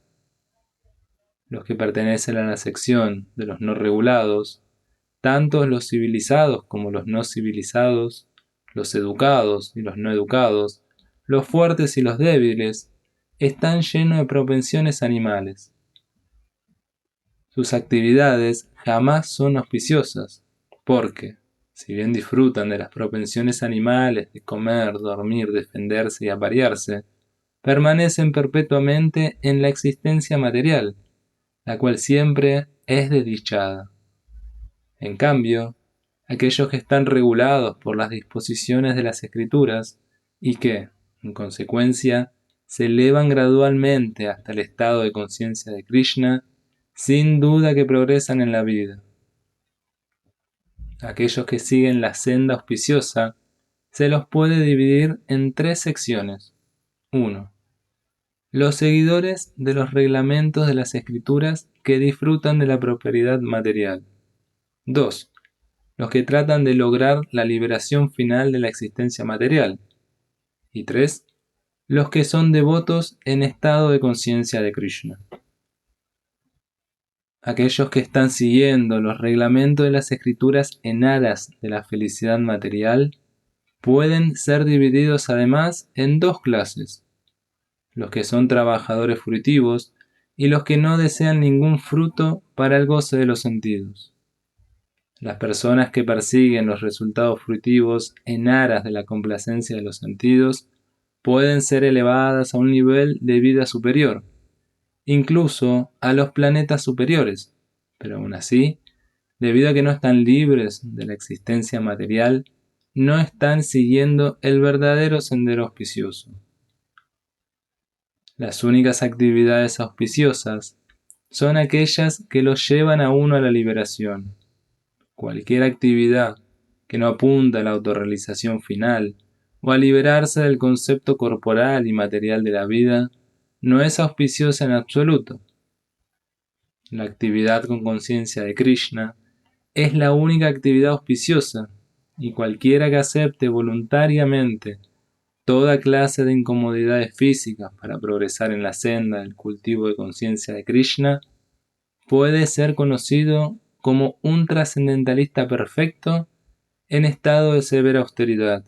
Speaker 1: Los que pertenecen a la sección de los no regulados, tanto los civilizados como los no civilizados, los educados y los no educados, los fuertes y los débiles, están llenos de propensiones animales. Sus actividades jamás son auspiciosas, porque, si bien disfrutan de las propensiones animales de comer, dormir, defenderse y aparearse, permanecen perpetuamente en la existencia material, la cual siempre es desdichada. En cambio, aquellos que están regulados por las disposiciones de las Escrituras y que, en consecuencia, se elevan gradualmente hasta el estado de conciencia de Krishna, sin duda que progresan en la vida. Aquellos que siguen la senda auspiciosa se los puede dividir en tres secciones. 1. Los seguidores de los reglamentos de las Escrituras que disfrutan de la prosperidad material. 2. Los que tratan de lograr la liberación final de la existencia material. Y 3. Los que son devotos en estado de conciencia de Krishna. Aquellos que están siguiendo los reglamentos de las Escrituras en aras de la felicidad material pueden ser divididos además en dos clases: los que son trabajadores fruitivos y los que no desean ningún fruto para el goce de los sentidos. Las personas que persiguen los resultados fruitivos en aras de la complacencia de los sentidos pueden ser elevadas a un nivel de vida superior, incluso a los planetas superiores, pero aún así, debido a que no están libres de la existencia material, no están siguiendo el verdadero sendero auspicioso. Las únicas actividades auspiciosas son aquellas que los llevan a uno a la liberación. Cualquier actividad que no apunta a la autorrealización final o a liberarse del concepto corporal y material de la vida no es auspiciosa en absoluto. La actividad con conciencia de Krishna es la única actividad auspiciosa, y cualquiera que acepte voluntariamente toda clase de incomodidades físicas para progresar en la senda del cultivo de conciencia de Krishna puede ser conocido como un trascendentalista perfecto en estado de severa austeridad.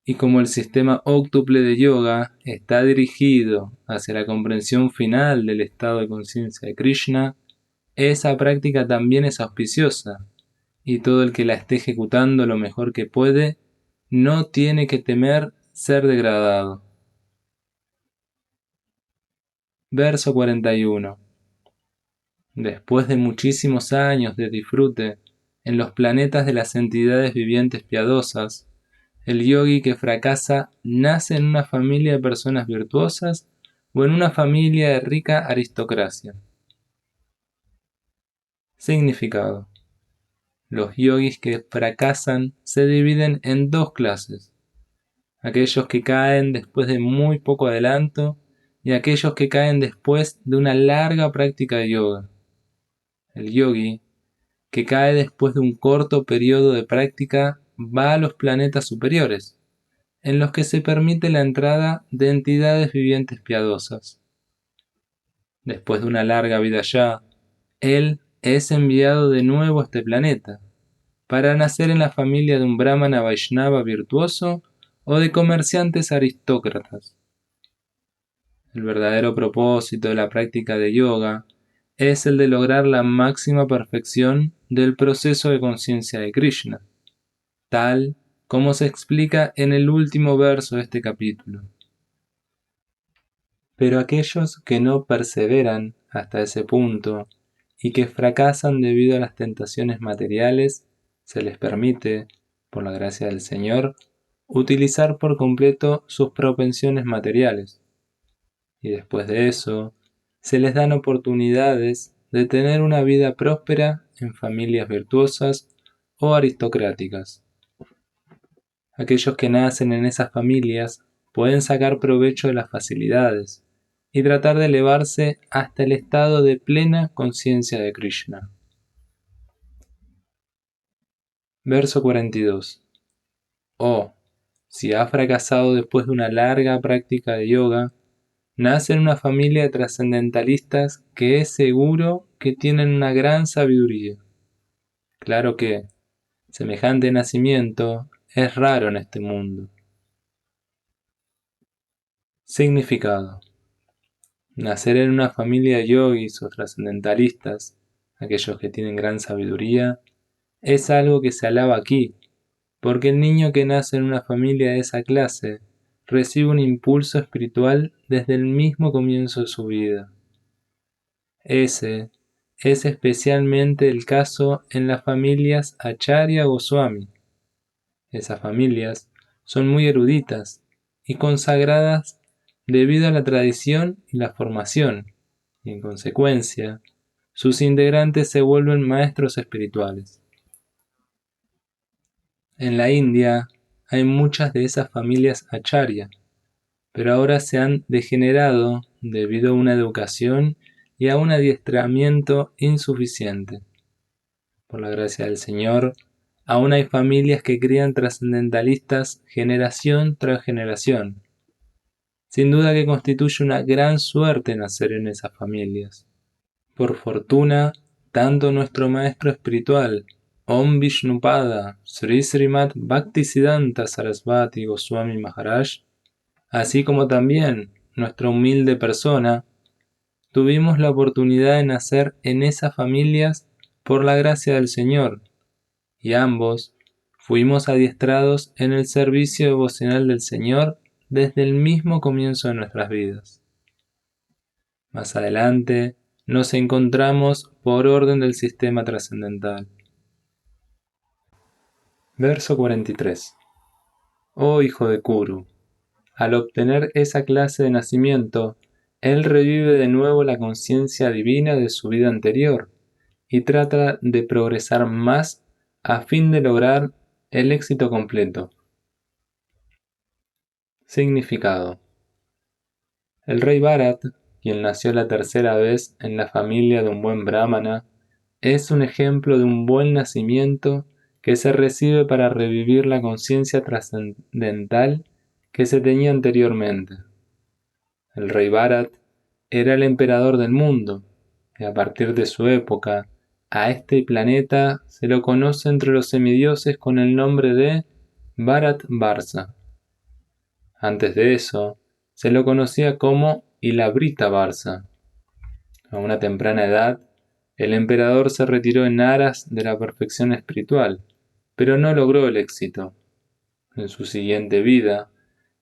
Speaker 1: Y como el sistema óctuple de yoga está dirigido hacia la comprensión final del estado de conciencia de Krishna, esa práctica también es auspiciosa, y todo el que la esté ejecutando lo mejor que puede no tiene que temer ser degradado. Verso 41. Después de muchísimos años de disfrute en los planetas de las entidades vivientes piadosas, el yogi que fracasa nace en una familia de personas virtuosas o en una familia de rica aristocracia. Significado. Los yogis que fracasan se dividen en dos clases: aquellos que caen después de muy poco adelanto y aquellos que caen después de una larga práctica de yoga. El yogi que cae después de un corto periodo de práctica va a los planetas superiores, en los que se permite la entrada de entidades vivientes piadosas. Después de una larga vida allá, él es enviado de nuevo a este planeta, para nacer en la familia de un brahmana vaishnava virtuoso o de comerciantes aristócratas. El verdadero propósito de la práctica de yoga es el de lograr la máxima perfección del proceso de conciencia de Krishna, tal como se explica en el último verso de este capítulo. Pero aquellos que no perseveran hasta ese punto y que fracasan debido a las tentaciones materiales, se les permite, por la gracia del Señor, utilizar por completo sus propensiones materiales. Y después de eso, se les dan oportunidades de tener una vida próspera en familias virtuosas o aristocráticas. Aquellos que nacen en esas familias pueden sacar provecho de las facilidades y tratar de elevarse hasta el estado de plena conciencia de Krishna. Verso 42. Oh, si ha fracasado después de una larga práctica de yoga, nace en una familia de trascendentalistas que es seguro que tienen una gran sabiduría. Claro que semejante nacimiento es raro en este mundo. Significado. Nacer en una familia de yogis o trascendentalistas, aquellos que tienen gran sabiduría, es algo que se alaba aquí, porque el niño que nace en una familia de esa clase recibe un impulso espiritual desde el mismo comienzo de su vida. Ese es especialmente el caso en las familias Acharya Goswami. Esas familias son muy eruditas y consagradas debido a la tradición y la formación, y en consecuencia, sus integrantes se vuelven maestros espirituales. En la India hay muchas de esas familias Acharya, pero ahora se han degenerado debido a una educación y a un adiestramiento insuficiente. Por la gracia del Señor, aún hay familias que crían trascendentalistas generación tras generación. Sin duda que constituye una gran suerte nacer en esas familias. Por fortuna, tanto nuestro maestro espiritual, Om Vishnupada Sri Srimad Bhaktisiddhanta Sarasvati Goswami Maharaj, así como también nuestra humilde persona, tuvimos la oportunidad de nacer en esas familias por la gracia del Señor, y ambos fuimos adiestrados en el servicio devocional del Señor desde el mismo comienzo de nuestras vidas. Más adelante nos encontramos por orden del sistema trascendental. Verso 43. Oh hijo de Kuru, al obtener esa clase de nacimiento, él revive de nuevo la conciencia divina de su vida anterior y trata de progresar más a fin de lograr el éxito completo. Significado. El rey Bharat, quien nació la tercera vez en la familia de un buen brahmana, es un ejemplo de un buen nacimiento que se recibe para revivir la conciencia trascendental que se tenía anteriormente. El rey Bharat era el emperador del mundo, y a partir de su época, a este planeta se lo conoce entre los semidioses con el nombre de Bharat Varsa. Antes de eso, se lo conocía como Ilabrita Varsa. A una temprana edad, el emperador se retiró en aras de la perfección espiritual, pero no logró el éxito. En su siguiente vida,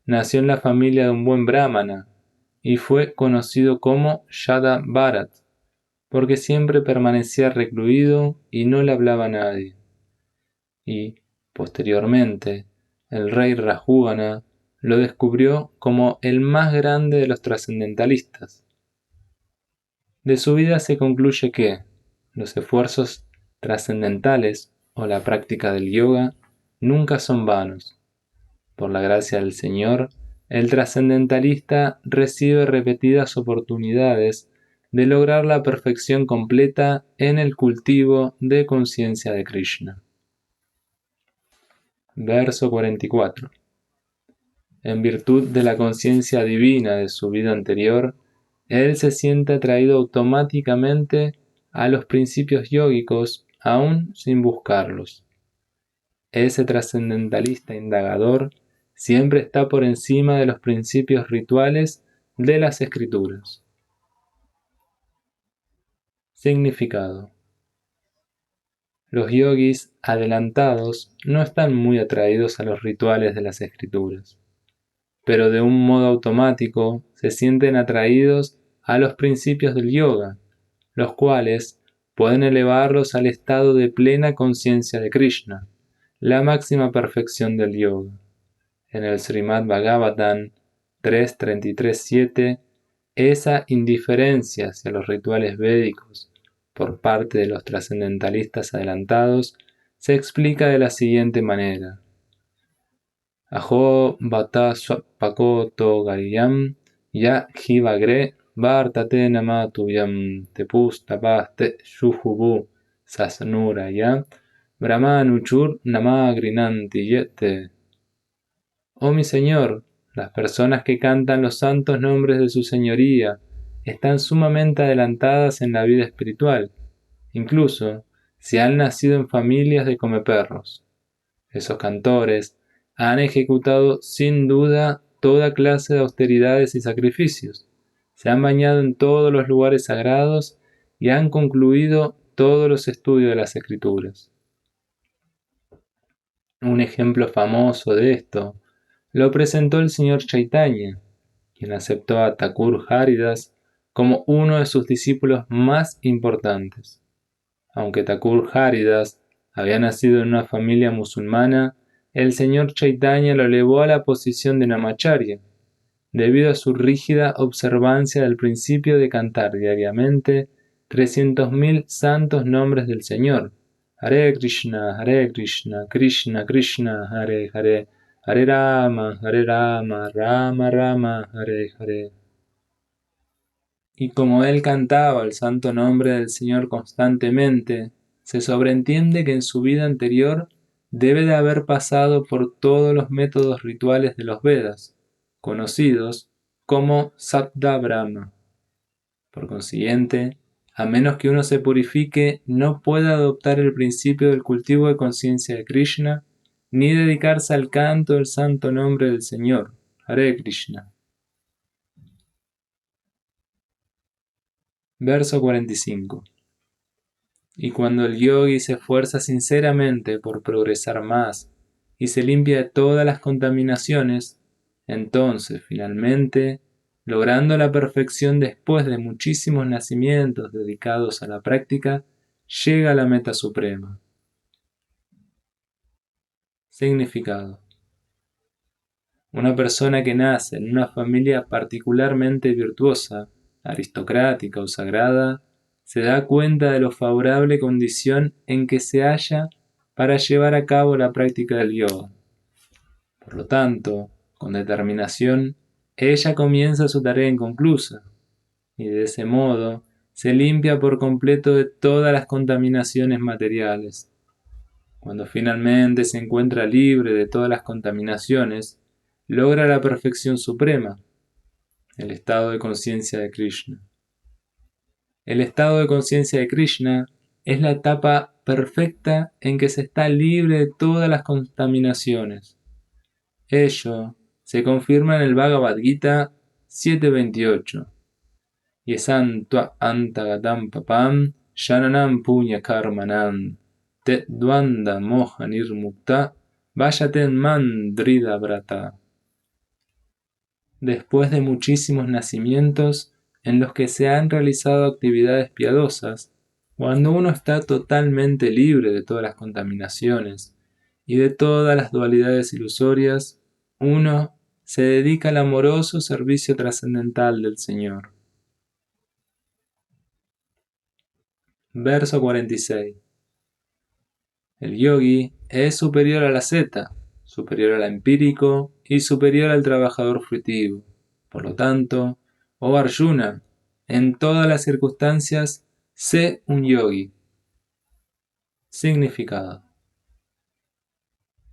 Speaker 1: nació en la familia de un buen brahmana y fue conocido como Yada Bharat, porque siempre permanecía recluido y no le hablaba a nadie. Y, posteriormente, el rey Rajugana lo descubrió como el más grande de los trascendentalistas. De su vida se concluye que los esfuerzos trascendentales o la práctica del yoga nunca son vanos. Por la gracia del Señor, el trascendentalista recibe repetidas oportunidades de lograr la perfección completa en el cultivo de conciencia de Krishna. Verso 44. En virtud de la conciencia divina de su vida anterior, él se siente atraído automáticamente a los principios yógicos aún sin buscarlos. Ese trascendentalista indagador siempre está por encima de los principios rituales de las escrituras. Significado. Los yogis adelantados no están muy atraídos a los rituales de las escrituras. pero de un modo automático se sienten atraídos a los principios del yoga, los cuales pueden elevarlos al estado de plena conciencia de Krishna, la máxima perfección del yoga. En el Srimad Bhagavatam 3.33.7, esa indiferencia hacia los rituales védicos por parte de los trascendentalistas adelantados se explica de la siguiente manera: Aho bata swapakoto gariyam ya jivagre vartate namatuyam tepus tapaste shuhubu sasnuraya brahmanuchur namagrinanti yete. Oh mi Señor, las personas que cantan los santos nombres de su Señoría están sumamente adelantadas en la vida espiritual, incluso si han nacido en familias de comeperros. Esos cantores han ejecutado sin duda toda clase de austeridades y sacrificios, se han bañado en todos los lugares sagrados y han concluido todos los estudios de las Escrituras. Un ejemplo famoso de esto lo presentó el señor Chaitanya, quien aceptó a Thakur Haridas como uno de sus discípulos más importantes. Aunque Thakur Haridas había nacido en una familia musulmana, el señor Chaitanya lo elevó a la posición de Namacharya, debido a su rígida observancia del principio de cantar diariamente 300.000 santos nombres del Señor. Hare Krishna, Krishna Krishna, Hare Hare, Hare Rama, Rama Rama, Hare Hare. Y como él cantaba el santo nombre del Señor constantemente, se sobreentiende que en su vida anterior debe de haber pasado por todos los métodos rituales de los Vedas, conocidos como Sabda Brahma. Por consiguiente, a menos que uno se purifique, no puede adoptar el principio del cultivo de conciencia de Krishna, ni dedicarse al canto del santo nombre del Señor, Hare Krishna. Verso 45. Y cuando el yogi se esfuerza sinceramente por progresar más y se limpia de todas las contaminaciones, entonces, finalmente, logrando la perfección después de muchísimos nacimientos dedicados a la práctica, llega a la meta suprema. Significado: una persona que nace en una familia particularmente virtuosa, aristocrática o sagrada, se da cuenta de la favorable condición en que se halla para llevar a cabo la práctica del yoga. Por lo tanto, con determinación, ella comienza su tarea inconclusa, y de ese modo se limpia por completo de todas las contaminaciones materiales. Cuando finalmente se encuentra libre de todas las contaminaciones, logra la perfección suprema, el estado de conciencia de Krishna. El estado de conciencia de Krishna es la etapa perfecta en que se está libre de todas las contaminaciones. Ello se confirma en el Bhagavad Gita 7.28. Yesan tua antagatam papam shananam punya karmanam te dvanda moha nirmukta vayaten man drida brata. Después de muchísimos nacimientos en los que se han realizado actividades piadosas, cuando uno está totalmente libre de todas las contaminaciones y de todas las dualidades ilusorias, uno se dedica al amoroso servicio trascendental del Señor. Verso 46. El yogi es superior al asceta, superior al empírico y superior al trabajador fruitivo. Por lo tanto, oh Arjuna, en todas las circunstancias, sé un yogi. Significado: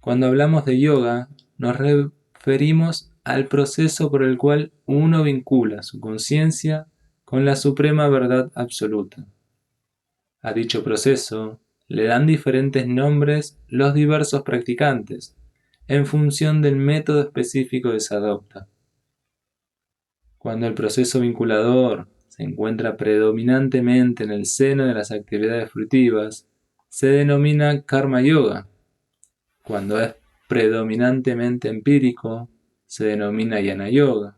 Speaker 1: cuando hablamos de yoga, nos referimos al proceso por el cual uno vincula su conciencia con la suprema verdad absoluta. A dicho proceso le dan diferentes nombres los diversos practicantes, en función del método específico que se adopta. Cuando el proceso vinculador se encuentra predominantemente en el seno de las actividades fruitivas, se denomina karma yoga. Cuando es predominantemente empírico, se denomina Jnana Yoga,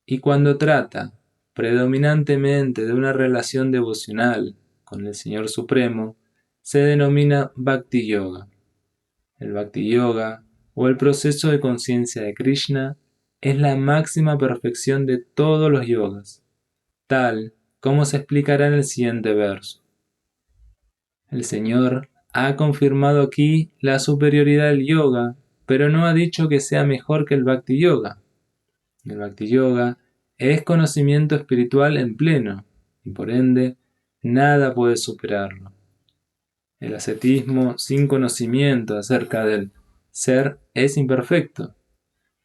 Speaker 1: y cuando trata predominantemente de una relación devocional con el Señor Supremo, se denomina Bhakti Yoga. El Bhakti Yoga, o el proceso de conciencia de Krishna, es la máxima perfección de todos los yogas, tal como se explicará en el siguiente verso. El Señor ha confirmado aquí la superioridad del yoga, pero no ha dicho que sea mejor que el Bhakti Yoga. El Bhakti Yoga es conocimiento espiritual en pleno, y por ende, nada puede superarlo. El ascetismo sin conocimiento acerca del ser es imperfecto.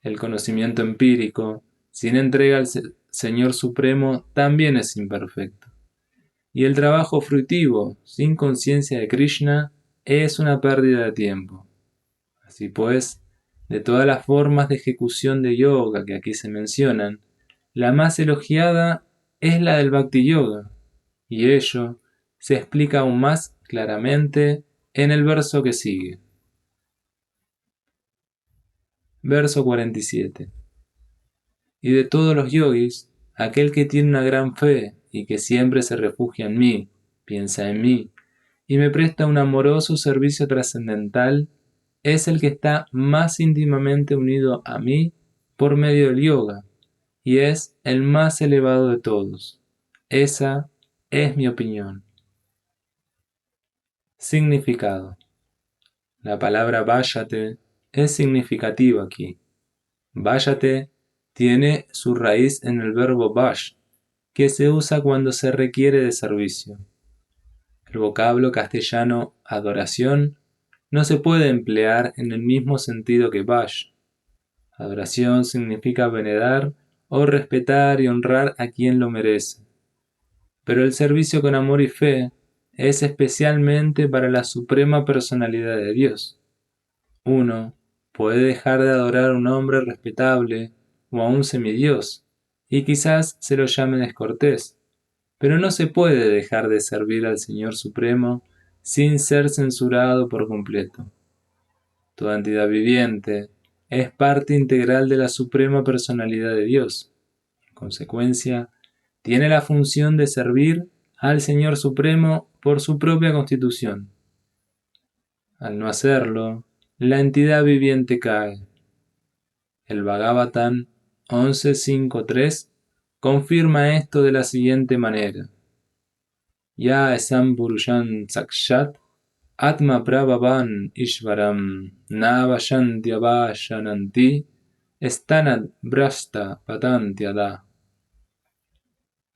Speaker 1: El conocimiento empírico sin entrega al Señor Supremo también es imperfecto. Y el trabajo fruitivo sin conciencia de Krishna es una pérdida de tiempo. Así pues, de todas las formas de ejecución de yoga que aquí se mencionan, la más elogiada es la del Bhakti Yoga, y ello se explica aún más claramente en el verso que sigue. Verso 47. Y de todos los yogis, aquel que tiene una gran fe y que siempre se refugia en mí, piensa en mí, y me presta un amoroso servicio trascendental, es el que está más íntimamente unido a mí por medio del yoga, y es el más elevado de todos. Esa es mi opinión. Significado. La palabra váyate es significativa aquí. Váyate tiene su raíz en el verbo vash, que se usa cuando se requiere de servicio. El vocablo castellano adoración no se puede emplear en el mismo sentido que vash. Adoración significa venerar o respetar y honrar a quien lo merece. Pero el servicio con amor y fe es especialmente para la suprema personalidad de Dios. Uno puede dejar de adorar a un hombre respetable o a un semidios, y quizás se lo llame descortés, pero no se puede dejar de servir al Señor Supremo sin ser censurado por completo. Toda entidad viviente es parte integral de la suprema personalidad de Dios. En consecuencia, tiene la función de servir al Señor Supremo por su propia constitución. Al no hacerlo, la entidad viviente cae. El Bhagavatam 11.5.3 confirma esto de la siguiente manera. Ya esam purushan sakshat atma prabhavan ishvaram navashanti avashananti stanad brasta patantiada.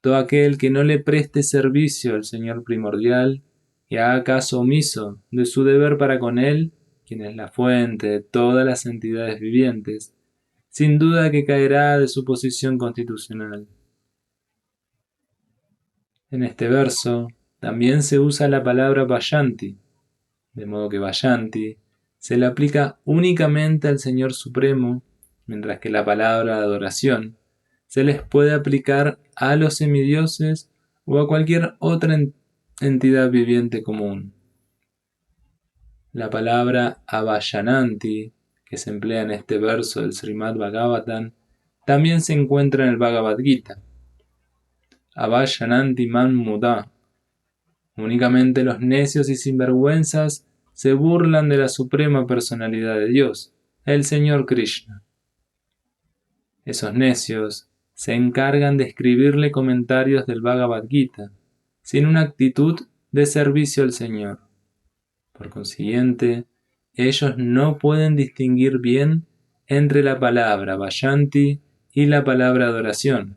Speaker 1: Todo aquel que no le preste servicio al Señor primordial y haga caso omiso de su deber para con Él, quien es la fuente de todas las entidades vivientes, sin duda que caerá de su posición constitucional. En este verso también se usa la palabra Vayanti, de modo que Vayanti se le aplica únicamente al Señor Supremo, mientras que la palabra adoración se les puede aplicar a los semidioses o a cualquier otra entidad viviente común. La palabra Avayananti, que se emplea en este verso del Srimad Bhagavatam, también se encuentra en el Bhagavad Gita. Avayananti man muda. Únicamente los necios y sinvergüenzas se burlan de la suprema personalidad de Dios, el Señor Krishna. Esos necios se encargan de escribirle comentarios del Bhagavad Gita, sin una actitud de servicio al Señor. Por consiguiente, ellos no pueden distinguir bien entre la palabra Vayanti y la palabra adoración.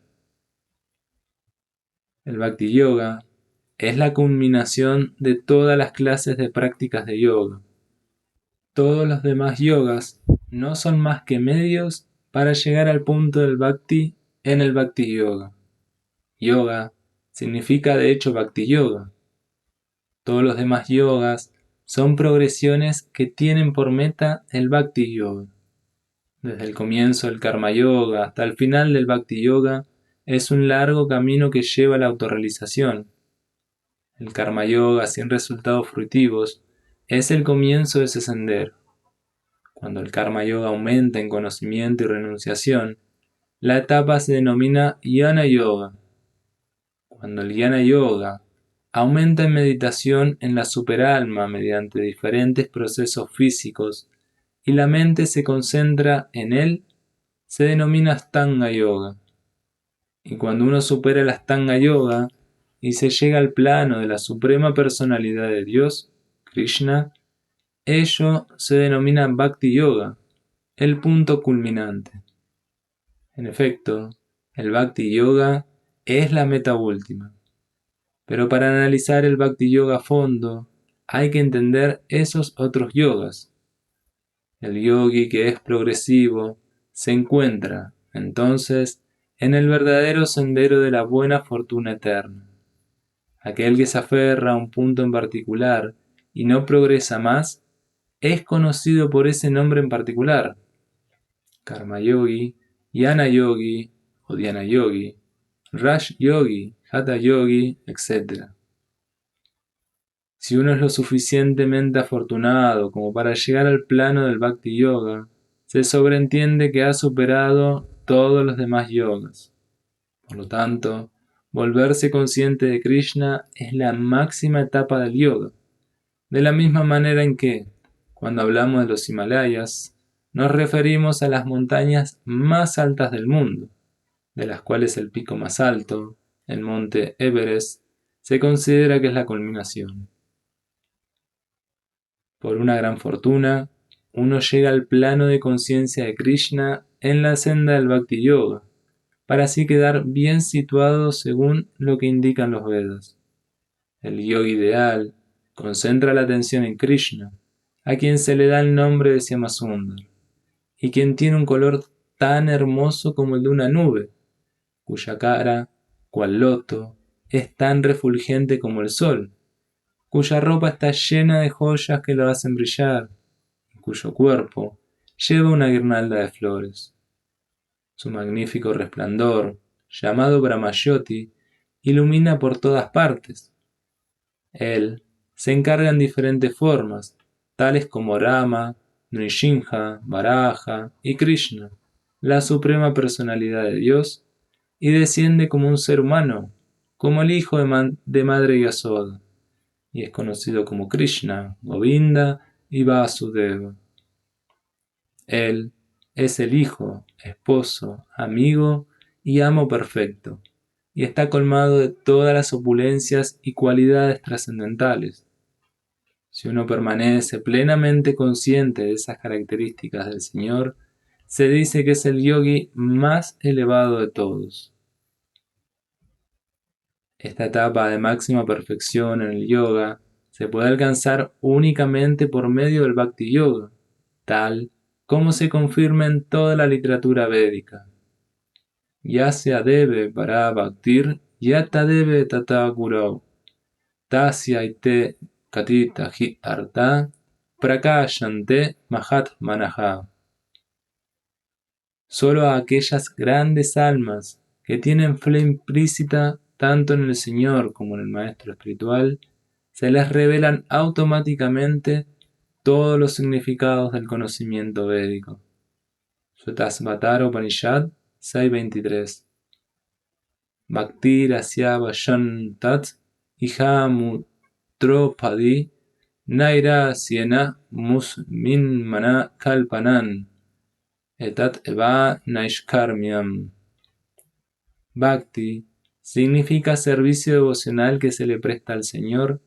Speaker 1: El Bhakti Yoga es la culminación de todas las clases de prácticas de yoga. Todos los demás yogas no son más que medios para llegar al punto del Bhakti en el Bhakti Yoga. Yoga significa de hecho Bhakti Yoga. Todos los demás yogas son progresiones que tienen por meta el Bhakti Yoga. Desde el comienzo del Karma Yoga hasta el final del Bhakti Yoga es un largo camino que lleva a la autorrealización. El Karma Yoga sin resultados fruitivos es el comienzo de ese sendero. Cuando el Karma Yoga aumenta en conocimiento y renunciación, la etapa se denomina Jnana Yoga. Cuando el Jnana Yoga aumenta en meditación en la superalma mediante diferentes procesos físicos y la mente se concentra en él, se denomina Astanga Yoga. Y cuando uno supera el Astanga Yoga y se llega al plano de la suprema personalidad de Dios, Krishna, ello se denomina Bhakti Yoga, el punto culminante. En efecto, el Bhakti Yoga es la meta última. Pero para analizar el Bhakti Yoga a fondo, hay que entender esos otros yogas. El yogi que es progresivo se encuentra, entonces, en el verdadero sendero de la buena fortuna eterna. Aquel que se aferra a un punto en particular y no progresa más, es conocido por ese nombre en particular: Karma Yogi, Jnana Yogi o Dhyana Yogi, Raj Yogi, Hatha Yogi, etc. Si uno es lo suficientemente afortunado como para llegar al plano del Bhakti Yoga, se sobreentiende que ha superado todos los demás yogas. Por lo tanto, volverse consciente de Krishna es la máxima etapa del yoga, de la misma manera en que, cuando hablamos de los Himalayas, nos referimos a las montañas más altas del mundo, de las cuales el pico más alto, el monte Everest, se considera que es la culminación. Por una gran fortuna, uno llega al plano de conciencia de Krishna en la senda del Bhakti Yoga, para así quedar bien situado según lo que indican los Vedas. El yogi ideal concentra la atención en Krishna, a quien se le da el nombre de Shyamasundar, y quien tiene un color tan hermoso como el de una nube, cuya cara, cual loto, es tan refulgente como el sol, cuya ropa está llena de joyas que lo hacen brillar, y cuyo cuerpo lleva una guirnalda de flores. Su magnífico resplandor, llamado Brahmayoti, ilumina por todas partes. Él se encarga en diferentes formas, tales como Rama, Nrsimha, Varaha y Krishna, la suprema personalidad de Dios, y desciende como un ser humano, como el hijo de madre Yasoda, y es conocido como Krishna, Govinda y Vasudeva. Él es el hijo, esposo, amigo y amo perfecto, y está colmado de todas las opulencias y cualidades trascendentales. Si uno permanece plenamente consciente de esas características del Señor, se dice que es el yogi más elevado de todos. Esta etapa de máxima perfección en el yoga se puede alcanzar únicamente por medio del Bhakti Yoga, tal como se confirma en toda la literatura védica. Yasya deve para bhaktir yata deve tata gurau, tasya ite katita hi arta prakashante mahatmanaha. Solo a aquellas grandes almas que tienen fe implícita tanto en el Señor como en el Maestro Espiritual, se les revelan automáticamente todos los significados del conocimiento védico. Sutasvatara Upanishad 6.23. Bhaktir asya vayan tat ihamutropadi naira siena musminmana kalpanan etat eva naishkarmyam. Bhakti significa servicio devocional que se le presta al Señor,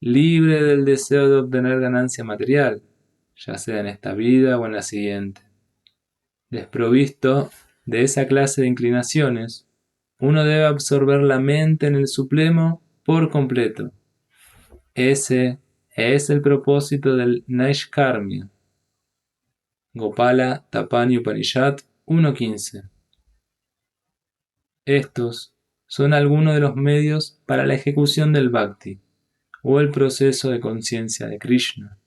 Speaker 1: libre del deseo de obtener ganancia material, ya sea en esta vida o en la siguiente. Desprovisto de esa clase de inclinaciones, uno debe absorber la mente en el Supremo por completo. Ese es el propósito del Naishkarmya. Gopala Tapani Upanishad 1.15. Estos son algunos de los medios para la ejecución del Bhakti, o el proceso de conciencia de Krishna,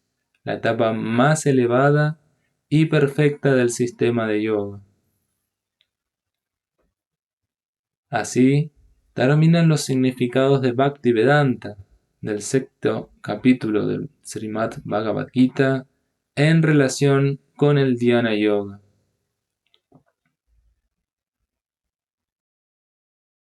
Speaker 1: la etapa más elevada y perfecta del sistema de yoga. Así terminan los significados de Bhaktivedanta, del sexto capítulo del Srimad Bhagavad Gita, en relación con el Dhyana Yoga.